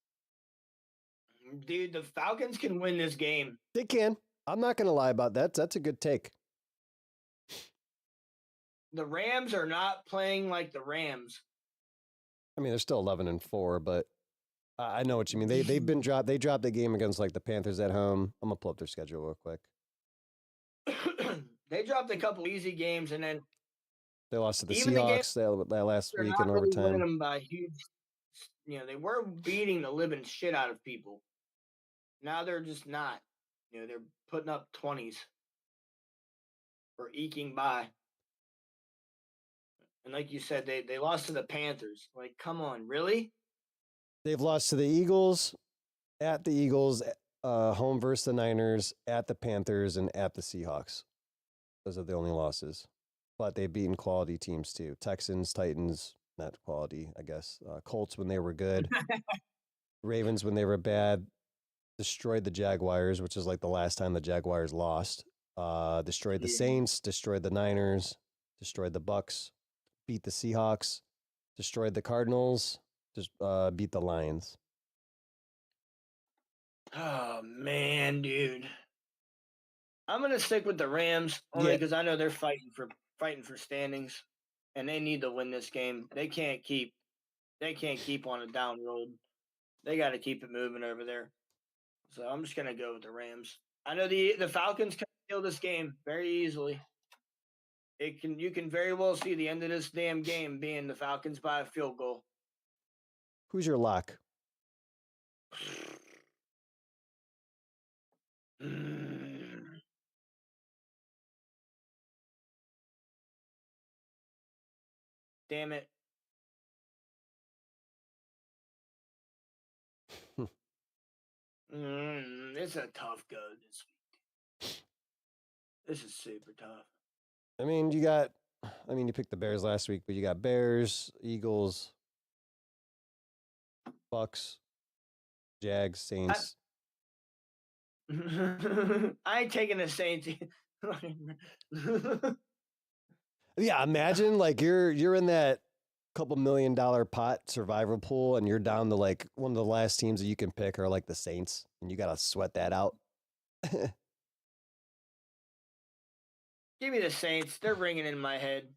Dude, the Falcons can win this game. They can. I'm not going to lie about that. That's a good take. The Rams are not playing like the Rams. I mean, they're still 11-4, but I know what you mean. They've been dropped. They dropped the game against like the Panthers at home. I'm gonna pull up their schedule real quick. They dropped a couple easy games, and then they lost to the Seahawks that last week in overtime. Winning them by huge. They were beating the living shit out of people. Now they're just not. They're putting up 20s or eking by. And like you said, they lost to the Panthers. Like, come on, really? They've lost to the Eagles, at the Eagles, home versus the Niners, at the Panthers, and at the Seahawks. Those are the only losses. But they've beaten quality teams too. Texans, Titans, not quality, I guess. Colts when they were good. Ravens when they were bad. Destroyed the Jaguars, which is like the last time the Jaguars lost. Destroyed the Saints, destroyed the Niners, destroyed the Bucks, beat the Seahawks, destroyed the Cardinals, just beat the Lions. Oh, man, dude. I'm gonna stick with the Rams only Yeah. because I know they're fighting for standings, and they need to win this game. They can't keep on a down road. They got to keep it moving over there. So I'm just gonna go with the Rams. I know the Falcons can steal this game very easily. You can very well see the end of this damn game being the Falcons by a field goal. Who's your lock? Mm, damn it. It's a tough go this week. This is super tough. I mean, you picked the Bears last week, but you got Bears, Eagles, Bucks, Jags, I, Saints. I ain't taking the Saints. Yeah, imagine like you're in that couple $1 million pot survivor pool and you're down to like one of the last teams that you can pick are like the Saints and you got to sweat that out. Give me the Saints. They're ringing in my head.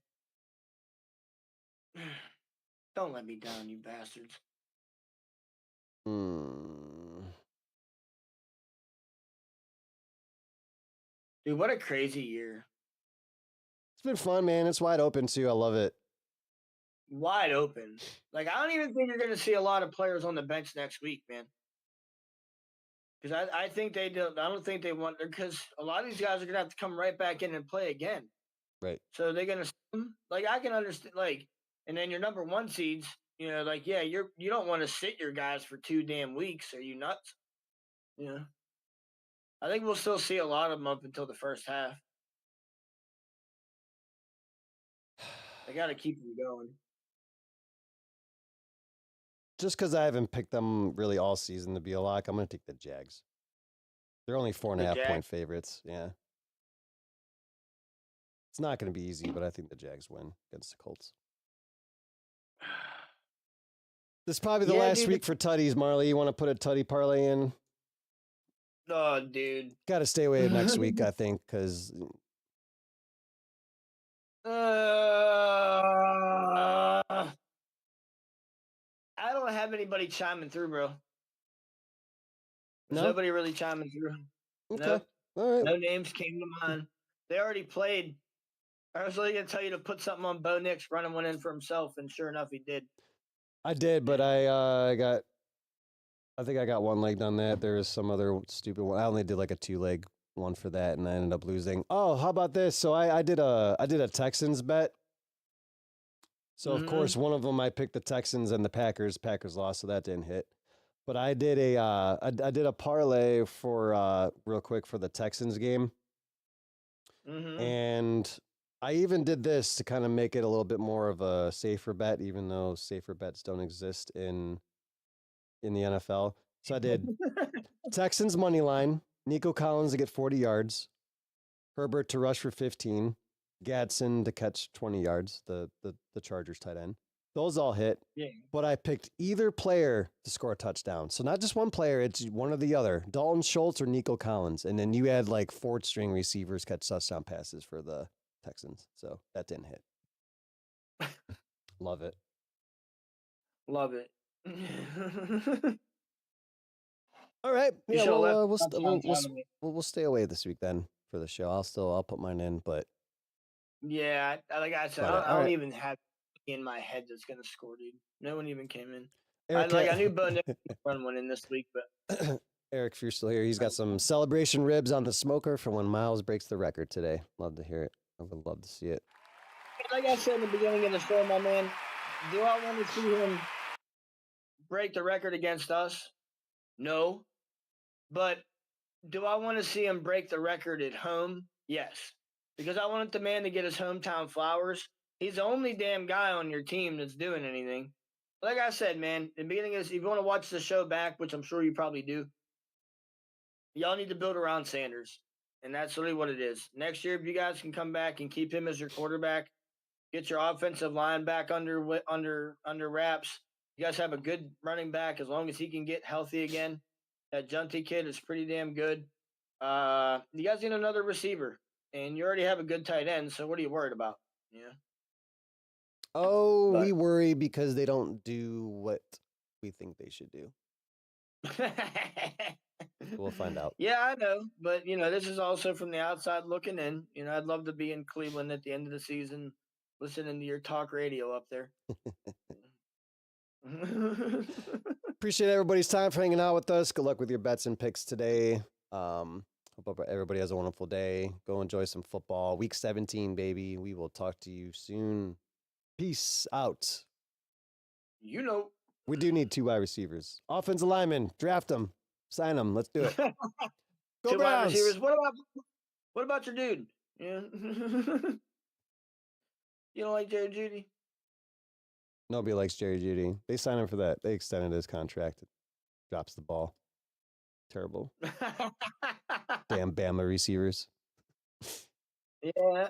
Don't let me down, you bastards. Hmm. Dude, what a crazy year. It's been fun, man. It's wide open too. I love it. Wide open. Like, I don't even think you're going to see a lot of players on the bench next week, man. Because I think they don't. I don't think they want. Because a lot of these guys are going to have to come right back in and play again. Right. So they're going to, like, I can understand, like, and then your number one seeds, like, yeah, you don't want to sit your guys for 2 damn weeks. Are you nuts? Yeah. I think we'll still see a lot of them up until the first half. They got to keep them going. Just because I haven't picked them really all season to be a lock, I'm going to take the Jags. They're only 4.5 point favorites. Yeah. It's not going to be easy, but I think the Jags win against the Colts. This is probably the last week for tutties, Marley. You want to put a tutty parlay in? Oh, dude. Got to stay away next week, I think, because. I don't have anybody chiming through, bro. There's No? nobody really chiming through. Okay. Nope. All right. No names came to mind. They already played. I was really going to tell you to put something on Bo Nix running one in for himself, and sure enough, he did. I did, but I think I got one leg on that. There was some other stupid one. I only did like a 2-leg one for that, and I ended up losing. Oh, how about this? So I did a Texans bet. So of course one of them I picked the Texans and the Packers. Packers lost, so that didn't hit. But I did I did a parlay for real quick for the Texans game, and I even did this to kind of make it a little bit more of a safer bet, even though safer bets don't exist in the NFL. So I did Texans money line, Nico Collins to get 40 yards, Herbert to rush for 15, Gadsden to catch 20 yards, the Chargers tight end. Those all hit. Yeah. But I picked either player to score a touchdown. So not just one player, it's one or the other. Dalton Schultz or Nico Collins. And then you had like 4th-string receivers catch touchdown passes for the Texans. So that didn't hit. Love it. Love it. All right. Yeah, we'll stay away this week then for the show. I'll put mine in, but yeah, like I said, I don't even have in my head that's gonna score, dude. No one even came in. Eric, I knew Bo Nix run one in this week, but Eric, if you're still here, he's got some celebration ribs on the smoker for when Miles breaks the record today. Love to hear it. I would love to see it. Like I said in the beginning of the show, my man, do I want to see him break the record against us? No. But do I want to see him break the record at home? Yes. Because I want the man to get his hometown flowers. He's the only damn guy on your team that's doing anything. Like I said, man, in the beginning of this, if you want to watch the show back, which I'm sure you probably do, y'all need to build around Sanders. And that's really what it is. Next year, if you guys can come back and keep him as your quarterback, get your offensive line back under wraps. You guys have a good running back as long as he can get healthy again. That Junty kid is pretty damn good. You guys need another receiver, and you already have a good tight end. So what are you worried about? Yeah, Oh, we but worry because they don't do what we think they should do. We'll find out. yeah, I know, but this is also from the outside looking in. I'd love to be in Cleveland at the end of the season, listening to your talk radio up there. Appreciate everybody's time for hanging out with us. Good luck with your bets and picks today. Hope everybody has a wonderful day. Go enjoy some football. Week 17, baby. We will talk to you soon. Peace out. We do need 2 wide receivers. Offensive linemen, draft them, sign them. Let's do it. Go Two wide Browns. receivers. What about your dude? Yeah. You don't like Jerry Judy? Nobody likes Jerry Judy. They signed him for that. They extended his contract. Drops the ball. Terrible. Damn Bama receivers. Yeah.